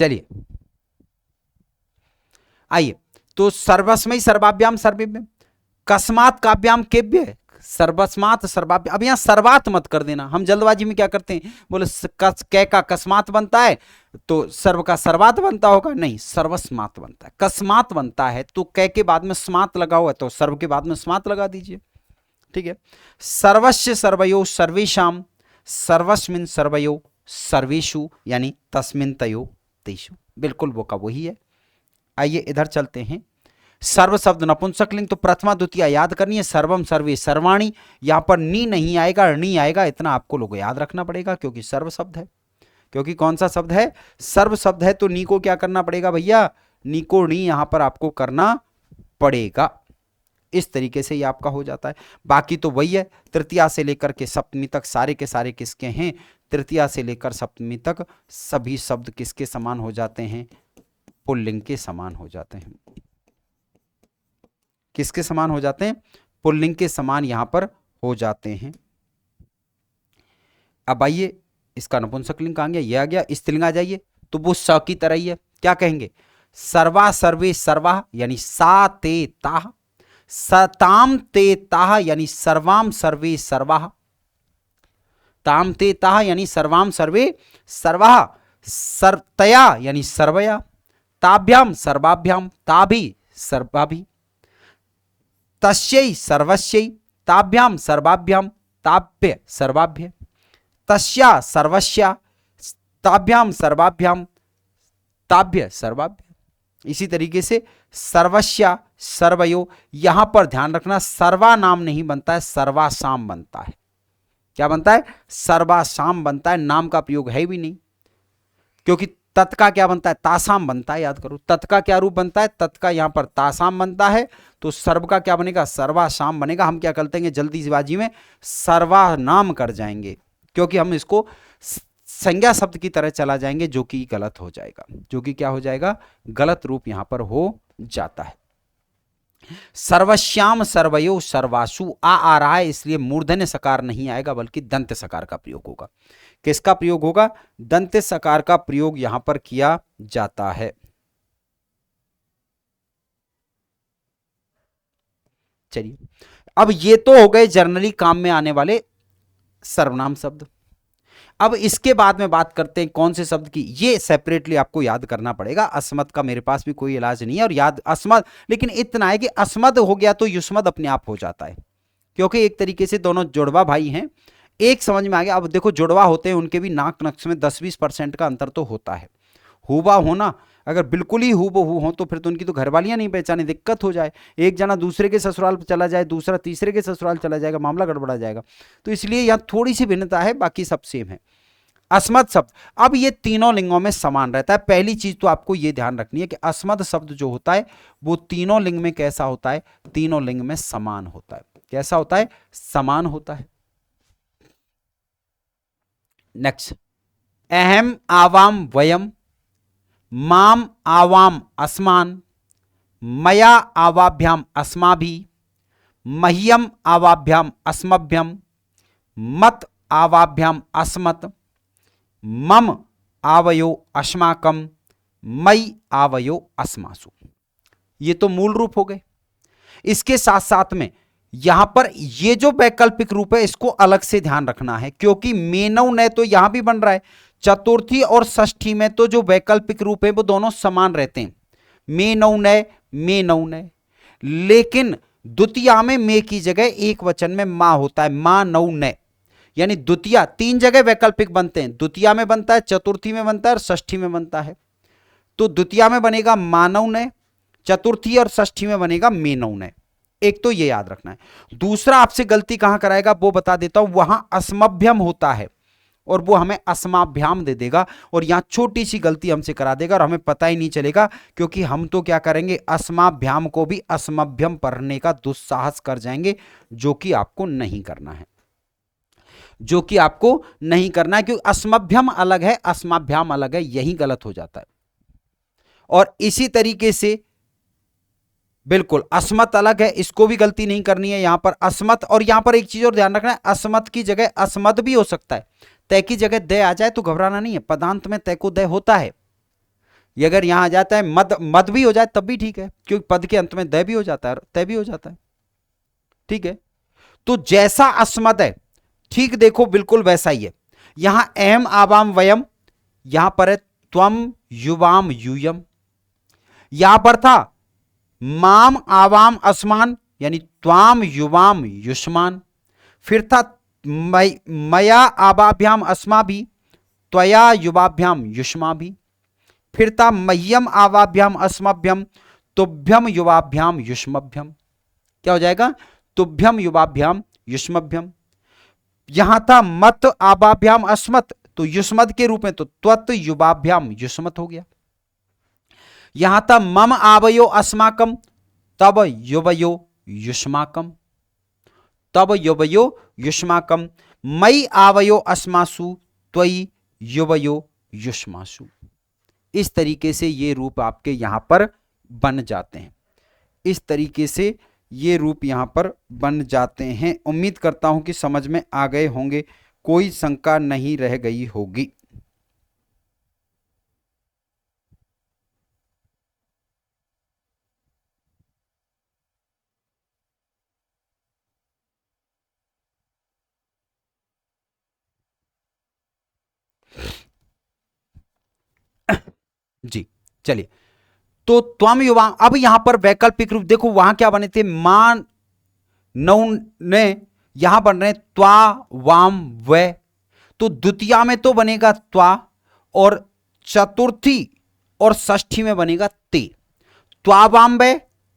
[SPEAKER 1] चलिए आइए। तो सर्वस्मै सर्वाभ्याम सर्वेभ्य, कस्मात काभ्याम केभ्य सर्वस्मात सर्वाभ्य। अब यहां सर्वात मत कर देना, हम जल्दबाजी में क्या करते हैं, बोले कै का कस्मात बनता है तो सर्व का सर्वात बनता होगा, नहीं सर्वस्मात बनता है। कस्मात बनता है तो कै के बाद में स्मात लगा हुआ है तो सर्व के बाद में स्मात लगा दीजिए, ठीक है। सर्वस्य सर्वयो सर्वेशाम, सर्वस्मिन सर्वयो सर्वेशु यानी तस्मिन तयो तेषु। बिल्कुल वो का वही है। आइए इधर चलते हैं। सर्व शब्द नपुंसकलिंग, तो प्रथमा द्वितीय याद करनी है। सर्वम सर्वे सर्वाणी, यहां पर नी नहीं आएगा, णी आएगा, इतना आपको लोगों याद रखना पड़ेगा क्योंकि सर्व शब्द है। क्योंकि कौन सा शब्द है, सर्व शब्द है, तो नी को क्या करना पड़ेगा भैया, नी को णी यहां पर आपको करना पड़ेगा। इस तरीके से ये आपका हो जाता है। बाकी तो वही है, तृतीया से लेकर के सप्तमी तक सारे के सारे किसके हैं, तृतीया से लेकर सप्तमी तक सभी शब्द किसके समान हो जाते हैं, पुल्लिंग के समान हो जाते हैं। किसके समान हो जाते हैं, पुल्लिंग के समान यहां पर हो जाते हैं। अब आइए इसका नपुंसकलिंग कहां गया, ये आ गया। स्त्रीलिंग आ जाइए तो वो स की तरह ही है, क्या कहेंगे, सर्वा सर्वे सर्वा यानी सा ते ताह, सताम ते ताह यानी सर्वाम सर्वे सर्वाह, ताम ते ताह यानी सर्वाम सर्वे सर्वाह, सर्वतया यानी सर्वया, ताभ्याम सर्वाभ्याम ताभि सर्वाभि, तस्यै सर्वस्यै ताभ्याम सर्वाभ्याम ताभ्य सर्वाभ्य, तस्या सर्वस्या ताभ्याम सर्वाभ्याम ताभ्य सर्वाभ्य। इसी तरीके से सर्वस्या सर्वयो, यहां पर ध्यान रखना सर्वा नाम नहीं बनता है, सर्वासाम बनता है। क्या बनता है, सर्वासाम बनता है, नाम का प्रयोग है भी नहीं। क्योंकि तत् का क्या बनता है, तासाम बनता है, याद करो तत् का क्या रूप बनता है, तत् का यहां पर तासाम बनता है, तो सर्व का क्या बनेगा, सर्वासाम बनेगा। हम क्या करते हैं जल्दीबाजी में सर्वा नाम कर जाएंगे, क्योंकि हम इसको संज्ञा शब्द की तरह चला जाएंगे, जो कि गलत हो जाएगा, जो कि क्या हो जाएगा, गलत रूप यहां पर हो जाता है। सर्वश्याम सर्वयो सर्वासु आ रहा है, इसलिए मूर्धन्य सकार नहीं आएगा बल्कि दंत सकार का प्रयोग होगा। किसका प्रयोग होगा, दंत सकार का प्रयोग यहां पर किया जाता है। चलिए अब ये तो हो गए जर्नली काम में आने वाले सर्वनाम शब्द। अब इसके बाद में बात करते हैं कौन से शब्द की, ये सेपरेटली आपको याद करना पड़ेगा। अस्मद का मेरे पास भी कोई इलाज नहीं है और याद अस्मद, लेकिन इतना है कि अस्मद हो गया तो युष्मद अपने आप हो जाता है, क्योंकि एक तरीके से दोनों जुड़वा भाई हैं। एक समझ में आ गया। अब देखो जुड़वा होते हैं उनके भी नाक नक्श में 10-20% का अंतर तो होता है। हुबा होना, अगर बिल्कुल ही हूबहू हो तो फिर तो उनकी तो घरवालियां नहीं पहचाने, दिक्कत हो जाए। एक जना दूसरे के ससुराल चला जाए, दूसरा तीसरे के ससुराल चला जाएगा, मामला गड़बड़ा जाएगा। तो इसलिए यहां थोड़ी सी भिन्नता है, बाकी सब सेम है। अस्मद शब्द, अब ये तीनों लिंगों में समान रहता है। पहली चीज तो आपको ये ध्यान रखनी है कि अस्मद शब्द जो होता है वो तीनों लिंग में कैसा होता है, तीनों लिंग में समान होता है। कैसा होता है, समान होता है। नेक्स्ट, अहम आवाम वयम, माम आवाम अस्मान, मया आवाभ्याम अस्माभि, मह्यम आवाभ्याम अस्मभ्यम, मत आवाभ्याम अस्मत्, मम आवयो अस्माकम, मई आवयो अस्मासु। ये तो मूल रूप हो गए। इसके साथ साथ में यहां पर ये जो वैकल्पिक रूप है इसको अलग से ध्यान रखना है, क्योंकि मेनौ न तो यहां भी बन रहा है, चतुर्थी और षष्ठी में तो जो वैकल्पिक रूप है वो दोनों समान रहते हैं, मेनौ न। लेकिन द्वितीया में मे की जगह एक वचन में मां होता है, मां नौ न, यानी द्वितीया तीन जगह वैकल्पिक बनते हैं। द्वितीया में बनता है, चतुर्थी में बनता है और षष्ठी में बनता है। तो द्वितीया में बनेगा मानव न, चतुर्थी और षष्ठी में बनेगा मेनौ न। एक तो ये याद रखना है। दूसरा आपसे गलती कहां कराएगा वो बता देता हूं, वहां अस्मभ्यम होता है और वो हमें अस्माभ्याम दे देगा, और यहां छोटी सी गलती हमसे करा देगा और हमें पता ही नहीं चलेगा, क्योंकि हम तो क्या करेंगे, अस्माभ्याम को भी अस्मभ्यम पढ़ने का दुस्साहस कर जाएंगे, जो कि आपको नहीं करना है, जो कि आपको नहीं करना है, क्योंकि अस्मभ्यम अलग है, अस्माभ्याम अलग है, यही गलत हो जाता है। और इसी तरीके से बिल्कुल अस्मत अलग है, इसको भी गलती नहीं करनी है यहां पर अस्मत। और यहां पर एक चीज और ध्यान रखना है, अस्मत की जगह अस्मद भी हो सकता है। तय की जगह दय आ जाए तो घबराना नहीं है, पदांत में तय को दय होता है। ये अगर यहां आ जाता है मद, मद भी हो जाए तब भी ठीक है, क्योंकि पद के अंत में दय भी हो जाता है, तय भी हो जाता है। ठीक है, तो जैसा अस्मद है ठीक देखो बिल्कुल वैसा ही है। यहां अहम आवाम वयम, यहां पर है त्वम युवाम यूयम। यहां पर था माम आवाम अस्मान, यानी त्वाम युवाम युष्मान। फिर था मया आवाभ्याम अस्मा भी, त्वया युवाभ्याम युष्मा भी। फिर था मह्यम आवाभ्याम अस्मभ्यम, तुभ्यम युवाभ्याम युष्मभ्यम। क्या हो जाएगा, तुभ्यम युवाभ्याम युष्मभ्यम। यहां था मत आवाभ्याम अस्मत, तो युष्मद के रूप में तो त्वत युवाभ्याम युष्मत हो गया। यहां था मम आवयो अस्माकम, तब युवयो युष्माकम, तब युवयो युष्माकम। मई आवयो अस्मासु, त्वयि युवयो युष्मासु। इस तरीके से ये रूप आपके यहां पर बन जाते हैं, इस तरीके से ये रूप यहां पर बन जाते हैं। उम्मीद करता हूं कि समझ में आ गए होंगे, कोई शंका नहीं रह गई होगी। जी चलिए, तो त्वम युवा, अब यहां पर वैकल्पिक रूप देखो, वहां क्या बने थे, मान नौ ने, यहां बन रहे त्वा वाम वे। तो द्वितीया में तो बनेगा त्वा, और चतुर्थी और षष्ठी में बनेगा ते। त्वावाम वे,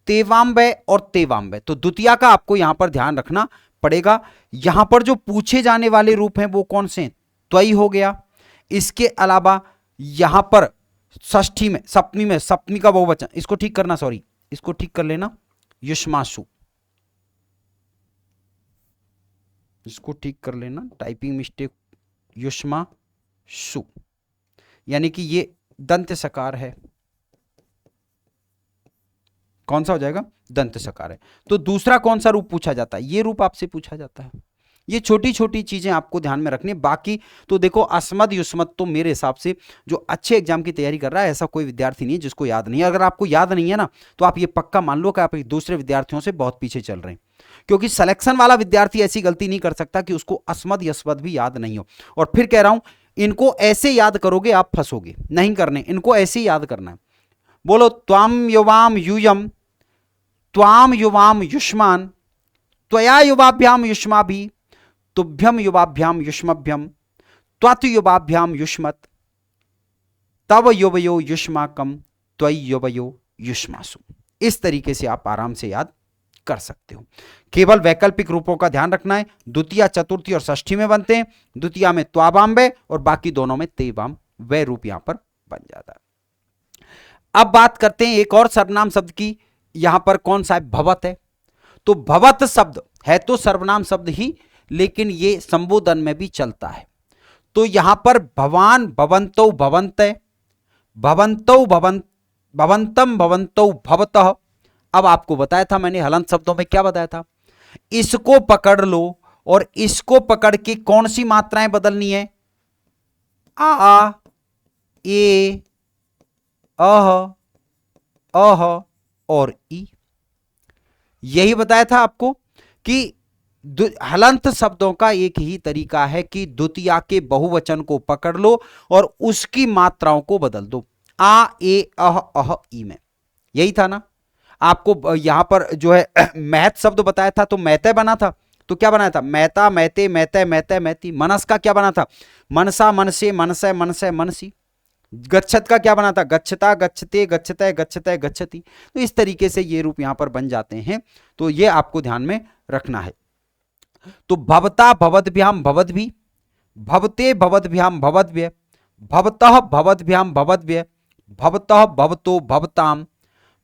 [SPEAKER 1] तेवाम वे और तेवाम वे। तो द्वितीया का आपको यहां पर ध्यान रखना पड़ेगा। यहां पर जो पूछे जाने वाले रूप हैं वो कौन से, त्वई हो गया। इसके अलावा यहां पर षष्ठी में, सप्तमी में, सप्तमी का बहुवचन, इसको ठीक करना, सॉरी इसको ठीक कर लेना, युष्मासु, इसको ठीक कर लेना, टाइपिंग मिस्टेक, युष्मासु, यानी कि ये दंत सकार है। कौन सा हो जाएगा, दंत सकार है। तो दूसरा कौन सा रूप पूछा जाता है, ये रूप आपसे पूछा जाता है। ये छोटी छोटी चीजें आपको ध्यान में रखनी है। बाकी तो देखो अस्मद युष्मद तो मेरे हिसाब से जो अच्छे एग्जाम की तैयारी कर रहा है ऐसा कोई विद्यार्थी नहीं है जिसको याद नहीं है। अगर आपको याद नहीं है ना तो आप ये पक्का मान लो कि आप दूसरे विद्यार्थियों से बहुत पीछे चल रहे हैं। क्योंकि सिलेक्शन वाला विद्यार्थी ऐसी गलती नहीं कर सकता कि उसको अस्मद यस्मद भी याद नहीं हो। और फिर कह रहा हूं, इनको ऐसे याद करोगे आप फंसोगे, नहीं करने, इनको ऐसे ही याद करना है। बोलो, त्वाम युवाम यूयम, त्वाम युवाम युष्मान, त्वया युवाभ्याम युष्माभि, तुभ्यम युवाभ्याम युष्मभ्यम, त्वत् युवाभ्याम युष्मत्, तव युवयो युष्माकम, त्वयि युवयो युष्मासु। इस तरीके से आप आराम से याद कर सकते हो। केवल वैकल्पिक रूपों का ध्यान रखना है। द्वितीय, चतुर्थी और षष्ठी में बनते हैं। द्वितीय में त्वाबाम वे और बाकी दोनों में तेबाम वे रूप यहां पर बन जाता है। अब बात करते हैं एक और सर्वनाम शब्द की। यहां पर कौन सा है? भवत है। तो भवत शब्द है तो सर्वनाम शब्द ही, लेकिन ये संबोधन में भी चलता है। तो यहां पर भवान, भवंतो, भवंत, भवंतो, भवंतम, भवंतो, भवतः। अब आपको बताया था मैंने हलंत शब्दों में क्या बताया था, इसको पकड़ लो और इसको पकड़ के कौन सी मात्राएं बदलनी है? आ, ए, अह, और ई। यही बताया था आपको कि हलंत शब्दों का एक ही तरीका है कि द्वितीया के बहुवचन को पकड़ लो और उसकी मात्राओं को बदल दो, आ, ए, अह, ई में। यही था ना। आपको यहां पर जो है महत शब्द बताया था तो मैते बना था। तो क्या बनाया था? मैता, मैते, मैते, मैते, मैती। मनस का क्या बना था? मनसा, मनसे, मनसे, मनसे, मनसी। गच्छत का क्या बना था? गच्छता, गच्छते, गच्छते, गच्छते, गच्छति। तो इस तरीके से ये रूप यहां पर बन जाते हैं। तो ये आपको ध्यान में रखना है। तो भवता, भवद्भ्याम, भवद्भि, भवते, भवद्भ्याम, भवद्भ्य, भवतः, भवद्भ्याम, भवद्भ्य, भवतः, भवतो, भवताम,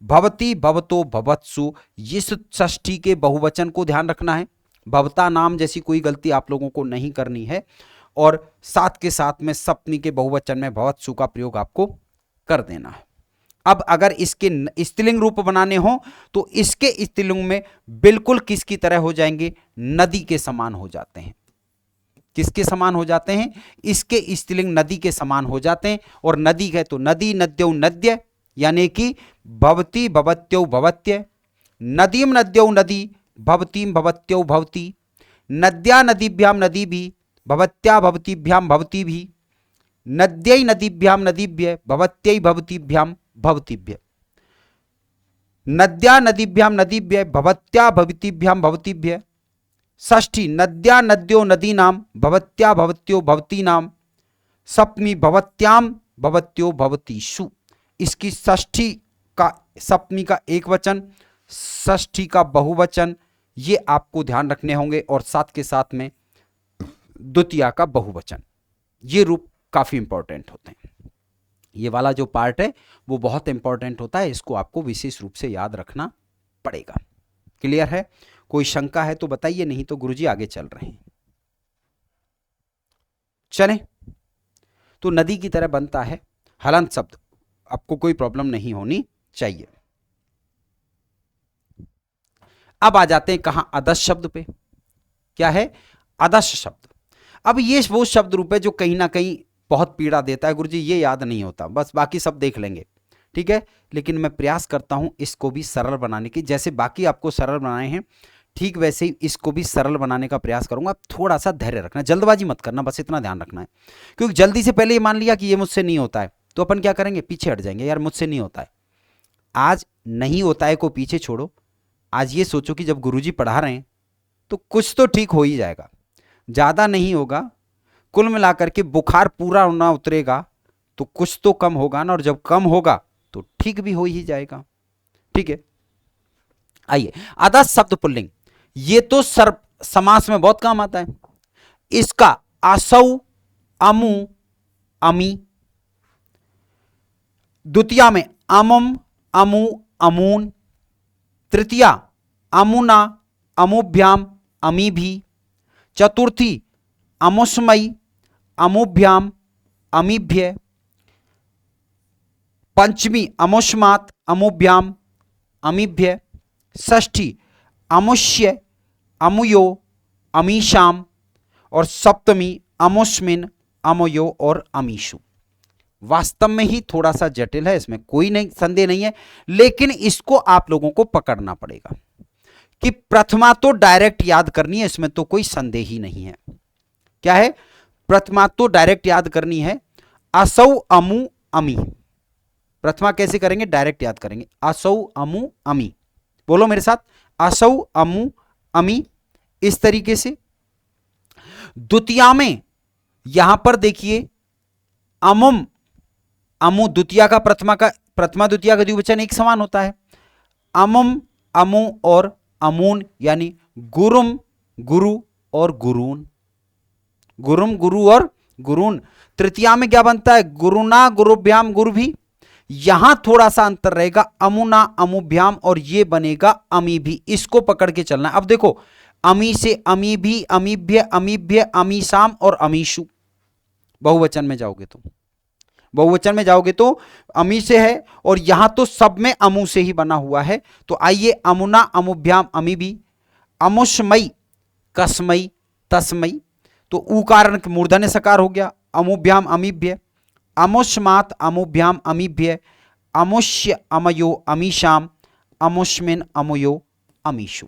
[SPEAKER 1] भवती, भवतो, भवत्सु। इस षष्ठी के बहुवचन को ध्यान रखना है। भवता नाम जैसी कोई गलती आप लोगों को नहीं करनी है। और साथ के साथ में सप्तमी के बहुवचन में भवत्सु का प्रयोग आपको कर देना है। अब अगर इसके स्त्रीलिंग रूप बनाने हो तो इसके स्त्रीलिंग में बिल्कुल किसकी तरह हो जाएंगे? नदी के समान हो जाते हैं। किसके समान हो जाते हैं? इसके स्त्रीलिंग नदी के समान हो जाते हैं। और नदी है तो नदी, नद्यो, नद्य, यानी कि भवती, भवत्यो, भवत्य, नदीम, नद्यो, नदी, भवतीम, भवत्यो, भवती, नद्या, नदीभ्याम, नदी भी, भवत्या, भवतीभ्याम, भवती भी, नद्यै, नदीभ्याम, नदीभ्य, भवत्यै, भवतीभ्याम, भवतीभ्य, नद्या, नदीभ्याम, नदीभ्य, भवत्या, भवतीभ्याम, भवतीभ्य। षष्ठी, नद्या, नद्यो, नदीनाम, भवत्या, भवत्यो, भवतीनाम। सप्तमी, भवत्याम, भवत्यो, भवतीषु। इसकी षष्ठी का, सप्तमी का एक वचन, षष्ठी का बहुवचन, ये आपको ध्यान रखने होंगे। और साथ के साथ में द्वितीया का बहुवचन। ये रूप काफी इंपॉर्टेंट होते हैं। ये वाला जो पार्ट है वो बहुत इंपॉर्टेंट होता है। इसको आपको विशेष रूप से याद रखना पड़ेगा। क्लियर है? कोई शंका है तो बताइए, नहीं तो गुरुजी आगे चल रहे हैं। चलें। तो नदी की तरह बनता है हलंत शब्द। आपको कोई प्रॉब्लम नहीं होनी चाहिए। अब आ जाते हैं कहां? अदश शब्द पे। क्या है? अदश शब्द। अब ये वो शब्द रूप है जो कहीं ना कहीं बहुत पीड़ा देता है। गुरुजी ये याद नहीं होता, बस बाकी सब देख लेंगे, ठीक है। लेकिन मैं प्रयास करता हूं इसको भी सरल बनाने की। जैसे बाकी आपको सरल बनाए हैं ठीक वैसे ही इसको भी सरल बनाने का प्रयास करूंगा। थोड़ा सा धैर्य रखना, जल्दबाजी मत करना, बस इतना ध्यान रखना है। क्योंकि जल्दी से पहले ये मान लिया कि ये मुझसे नहीं होता है तो अपन क्या करेंगे? पीछे हट जाएंगे, यार मुझसे नहीं होता है। आज नहीं होता है को पीछे छोड़ो। आज ये सोचो कि जब गुरुजी पढ़ा रहे हैं तो कुछ तो ठीक हो ही जाएगा। ज़्यादा नहीं होगा, कुल मिलाकर के बुखार पूरा ना उतरेगा तो कुछ तो कम होगा ना, और जब कम होगा तो ठीक भी हो ही जाएगा। ठीक है, आइए। अदश शब्द पुल्लिंग, ये तो सर्व समास में बहुत काम आता है। इसका असौ, अमु, अमी। द्वितीया में अमम, अमु, अमून। तृतीया अमुना, अमुभ्याम, अमी भी। चतुर्थी अमुष्मयी, अमुभ्याम, अमीभ्य। पंचमी अमुष्मात, अमुभ्याम, अमीभ्य। षष्ठी अमुष्य, अमुयो, अमीशाम। और सप्तमी अमुष्मिन, अमुयो और अमीशु। वास्तव में ही थोड़ा सा जटिल है, इसमें कोई नहीं संदेह नहीं है, लेकिन इसको आप लोगों को पकड़ना पड़ेगा। कि प्रथमा तो डायरेक्ट याद करनी है, इसमें तो कोई संदेह ही नहीं है। क्या है? प्रथमा तो डायरेक्ट याद करनी है। असौ अमु अमी, प्रथमा कैसे करेंगे? डायरेक्ट याद करेंगे। असौ अमु अमी, बोलो मेरे साथ, असौ अमु अमी, इस तरीके से। द्वितीया में यहां पर देखिए अमुम अमु, द्वितीया का प्रथमा द्वितीया का द्विवचन एक समान होता है। अमुम अमु और अमून, यानी गुरुम गुरु और गुरून, गुरुम गुरु और गुरून। तृतीया में क्या बनता है? गुरुना गुरुभ्याम गुरु भी, यहां थोड़ा सा अंतर रहेगा, अमुना अमुभ्याम, और ये बनेगा अमी भी। इसको पकड़ के चलना। अब देखो अमी से अमी भी, अमीभ्य अमीभ्य, अमीसाम और अमीशु। बहुवचन में जाओगे तो, बहुवचन में जाओगे तो अमी से है, और यहां तो सब में अमु से ही बना हुआ है। तो आइए, अमुना अमुभ्याम अमी भी, अमुष्मयी कसमयी तस्मयी, तो उकारण मूर्धन्य सकार हो गया, अमुभ्याम अमीभ्य, अमुष्मात अमुभ्याम अमीभ्य, अमुष्य अमयो अमीशाम, अमुष्मिन अमयो अमीशु।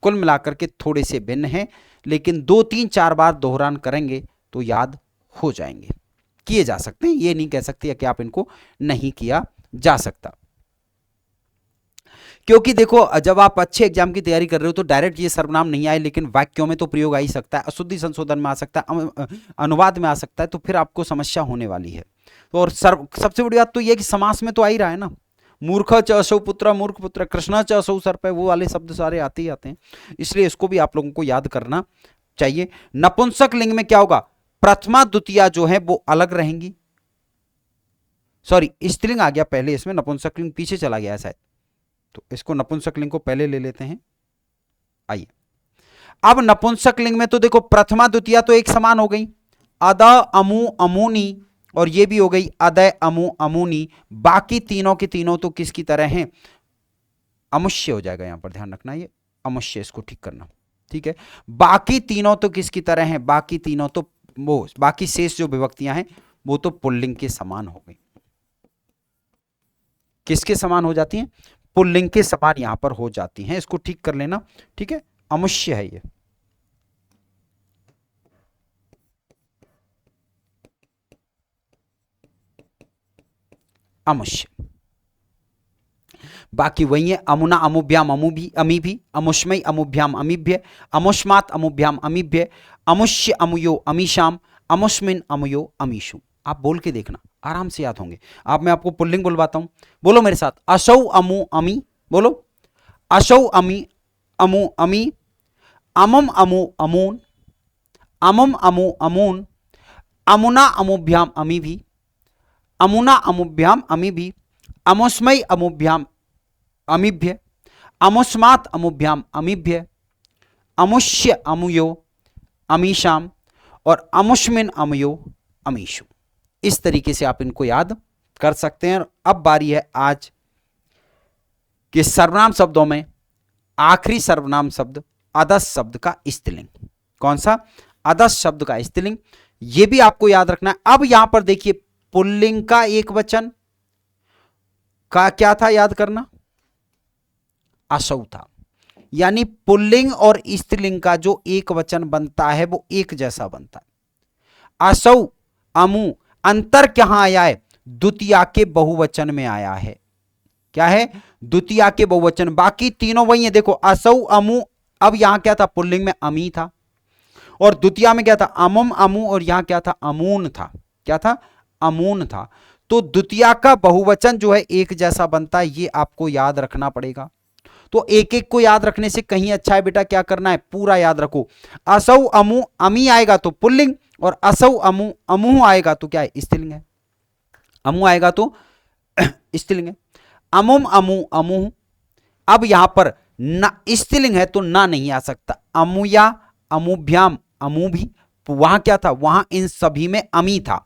[SPEAKER 1] कुल मिलाकर के थोड़े से भिन्न हैं, लेकिन 2-3-4 बार दोहरान करेंगे तो याद हो जाएंगे, किए जा सकते हैं। ये नहीं कह सकते कि आप इनको नहीं किया जा सकता, क्योंकि देखो जब आप अच्छे एग्जाम की तैयारी कर रहे हो तो डायरेक्ट ये सर्वनाम नहीं आए, लेकिन वाक्यों में तो प्रयोग आ ही सकता है, अशुद्धि संशोधन में आ सकता है, अनुवाद में आ सकता है, तो फिर आपको समस्या होने वाली है। तो और सबसे बड़ी बात तो ये कि समास में तो आ ही रहा है ना, मूर्ख च असौ पुत्र, मूर्ख पुत्र, कृष्ण च असौ सर्प, वो वाले शब्द सारे आते ही आते हैं, इसलिए इसको भी आप लोगों को याद करना चाहिए। नपुंसक लिंग में क्या होगा? प्रथमा द्वितीया जो है वो अलग रहेंगी। सॉरी, स्त्रीलिंग आ गया पहले, इसमें नपुंसक लिंग पीछे चला गया है शायद, तो इसको नपुंसक लिंग को पहले ले लेते हैं। आइए, अब नपुंसक लिंग में तो देखो प्रथमा द्वितीया तो एक समान हो गई, अद अमु अमुनी, और ये भी हो गई अदय अमु अमुनी। बाकी तीनों के तीनों तो किसकी तरह हैं? अमुष्य हो जाएगा, यहां पर ध्यान रखना, ये अमुष्य, इसको ठीक करना, ठीक है। बाकी तीनों तो किसकी तरह हैं? बाकी तीनों तो वो, बाकी शेष जो विभक्तियां हैं वो तो पुल्लिंग के समान हो गई। किसके समान हो जाती हैं? पुल्लिंग के समान यहां पर हो जाती हैं, इसको ठीक कर लेना, ठीक है। अमुष्य है ये, अमुष्य। बाकी वही है, अमुना अमुभ्याम अमु भी, अमी भी, अमुष्मयी अमुभ्याम अमीभ्य, अमुष्मात अमुभ्याम अमीभ्य, अमुष्य अमुयो अमीशाम, अमुष्मिन अमुयो अमीशु। आप बोल के देखना, आराम से याद होंगे। आप, मैं आपको पुल्लिंग बुलवाता हूं, बोलो मेरे साथ, असौ अमु अमी, बोलो, असौ अमी अमु अमी, अमम अमु अमून, अमम अमु अमून, अमुना अमुभ्याम अमी भी, अमुना अमुभ्याम अमी भी, अमुष्मयी अमुभ्याम अमीभ्य, अमुष्मात अमुभ्याम अमीभ्य, अमुष्य अमुयो अमीशाम, और अमुष्मिन अमुयो अमीशु। इस तरीके से आप इनको याद कर सकते हैं। अब बारी है आज के सर्वनाम शब्दों में आखिरी सर्वनाम शब्द अदस शब्द का स्त्रीलिंग। कौन सा? अदस शब्द का स्त्रीलिंग, यह भी आपको याद रखना है। अब यहां पर देखिए, पुल्लिंग का एक वचन का क्या था, याद करना, असौ था। यानी पुल्लिंग और स्त्रीलिंग का जो एक वचन बनता है वो एक जैसा बनता है। असौ अमु, अंतर कहां आया है? द्वितीया के बहुवचन में आया है। क्या है? द्वितीया के बहुवचन। बाकी तीनों वही है, देखो, असौ अमु, अब यहां क्या था? पुल्लिंग में अमी था, और द्वितीया में क्या था? अमुम अमु, और यहां क्या था? अमून था। क्या था? अमून था। तो द्वितीया का बहुवचन जो है एक जैसा बनता है, ये आपको याद रखना पड़ेगा। तो एक एक को याद रखने से कहीं अच्छा है बेटा, क्या करना है? पूरा याद रखो। असौ अमु अमी आएगा तो पुल्लिंग, और असौ अमु अमुह आएगा तो क्या है? स्त्रीलिंग है। अमु आएगा तो स्त्रीलिंग है। अमुम अमु अमुह, अब यहां पर ना स्त्रीलिंग है तो ना नहीं आ सकता। अमुया अमुभ्याम अमु भी, वहां क्या था? वहां इन सभी में अमी था।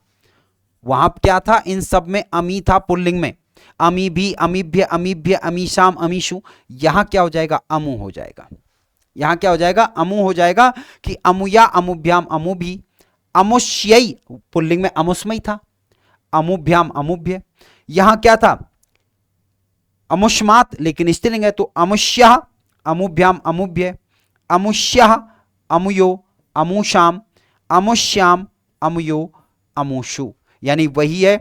[SPEAKER 1] वहां क्या था? इन सब में अमी था पुल्लिंग में। अमी भी, अमीभ्य अमीभ्य, अमीशाम अमीशु, यहां क्या हो जाएगा? अमु हो जाएगा। यहां क्या हो जाएगा? अमु हो जाएगा कि अमुया अमुभ्याम अमु भी, अमुष्यई पुल्लिंग में अमुष्मयी था, अमुभ्याम अमुभ्य, यहां क्या था? अमुष्मात, लेकिन स्त्रीलिंग है तो अमुष्य अमुभ्याम अमुभ्य, अमुष्यः अमुयो अमुषाम, अमुष्याम अमुयो अमुषु, यानी वही है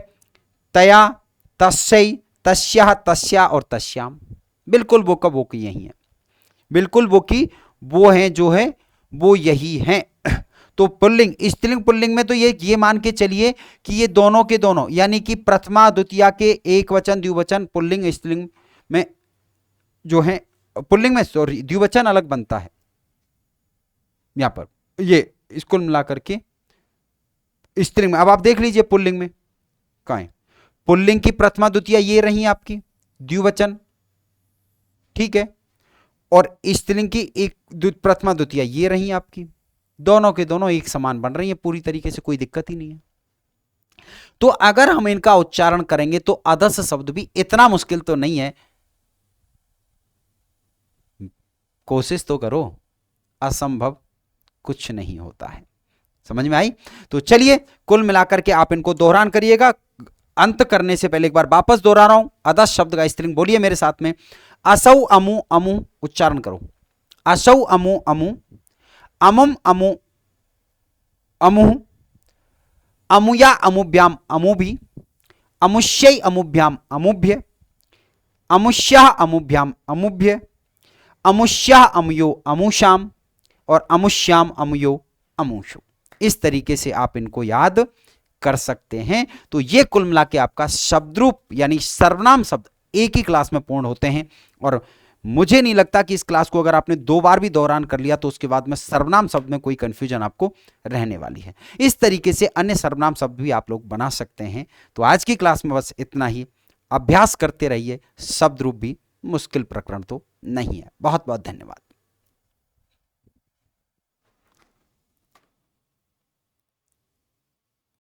[SPEAKER 1] तया, तस्यै, तस्याः, तस्या और तस्याम। बिल्कुल वो का वो की यही है, बिल्कुल वो की वो है, जो है वो यही है। तो पुल्लिंग, स्त्रीलिंग पुल्लिंग में तो ये मान के चलिए कि ये दोनों के दोनों, यानी कि प्रथमा द्वितीया के एक वचन द्विवचन पुल्लिंग स्त्रीलिंग में जो है, पुल्लिंग में सॉरी द्विवचन अलग बनता है यहां पर, ये इसको मिला करके स्त्रीलिंग में। अब आप देख लीजिए पुल्लिंग में कहां है, पुल्लिंग की प्रथमा द्वितीया ये रही आपकी द्विवचन, ठीक है, और स्त्रीलिंग की एक प्रथमा द्वितीया ये रही आपकी, दोनों के दोनों एक समान बन रही है पूरी तरीके से, कोई दिक्कत ही नहीं है। तो अगर हम इनका उच्चारण करेंगे तो अधस शब्द भी इतना मुश्किल तो नहीं है, कोशिश तो करो, असंभव कुछ नहीं होता है। समझ में आई? तो चलिए कुल मिलाकर के आप इनको दोहरान करिएगा। अंत करने से पहले एक बार वापस दोहरा रहा हूं, अधस शब्द का स्त्रीलिंग बोलिए मेरे साथ में, असौ अमु अमु, उच्चारण करो, असौ अमु अमु, अमुम अमु अमु, अमुया अमुभ्याम अमुभि, अमुष्यै अमुभ्याम अमुभ्य, अमुष्यः अमुभ्याम अमुभ्य, अमुष्यः अमुयो अमुषाम और अमुष्याम अमुयो अमुषु। इस तरीके से आप इनको याद कर सकते हैं। तो ये कुल मिला के आपका शब्दरूप यानी सर्वनाम शब्द एक ही क्लास में पूर्ण होते हैं, और मुझे नहीं लगता कि इस क्लास को अगर आपने 2 बार भी दौरान कर लिया तो उसके बाद में सर्वनाम शब्द में कोई कंफ्यूजन आपको रहने वाली है। इस तरीके से अन्य सर्वनाम शब्द भी आप लोग बना सकते हैं। तो आज की क्लास में बस इतना ही, अभ्यास करते रहिए, शब्द रूप भी मुश्किल प्रकरण तो नहीं है। बहुत बहुत धन्यवाद।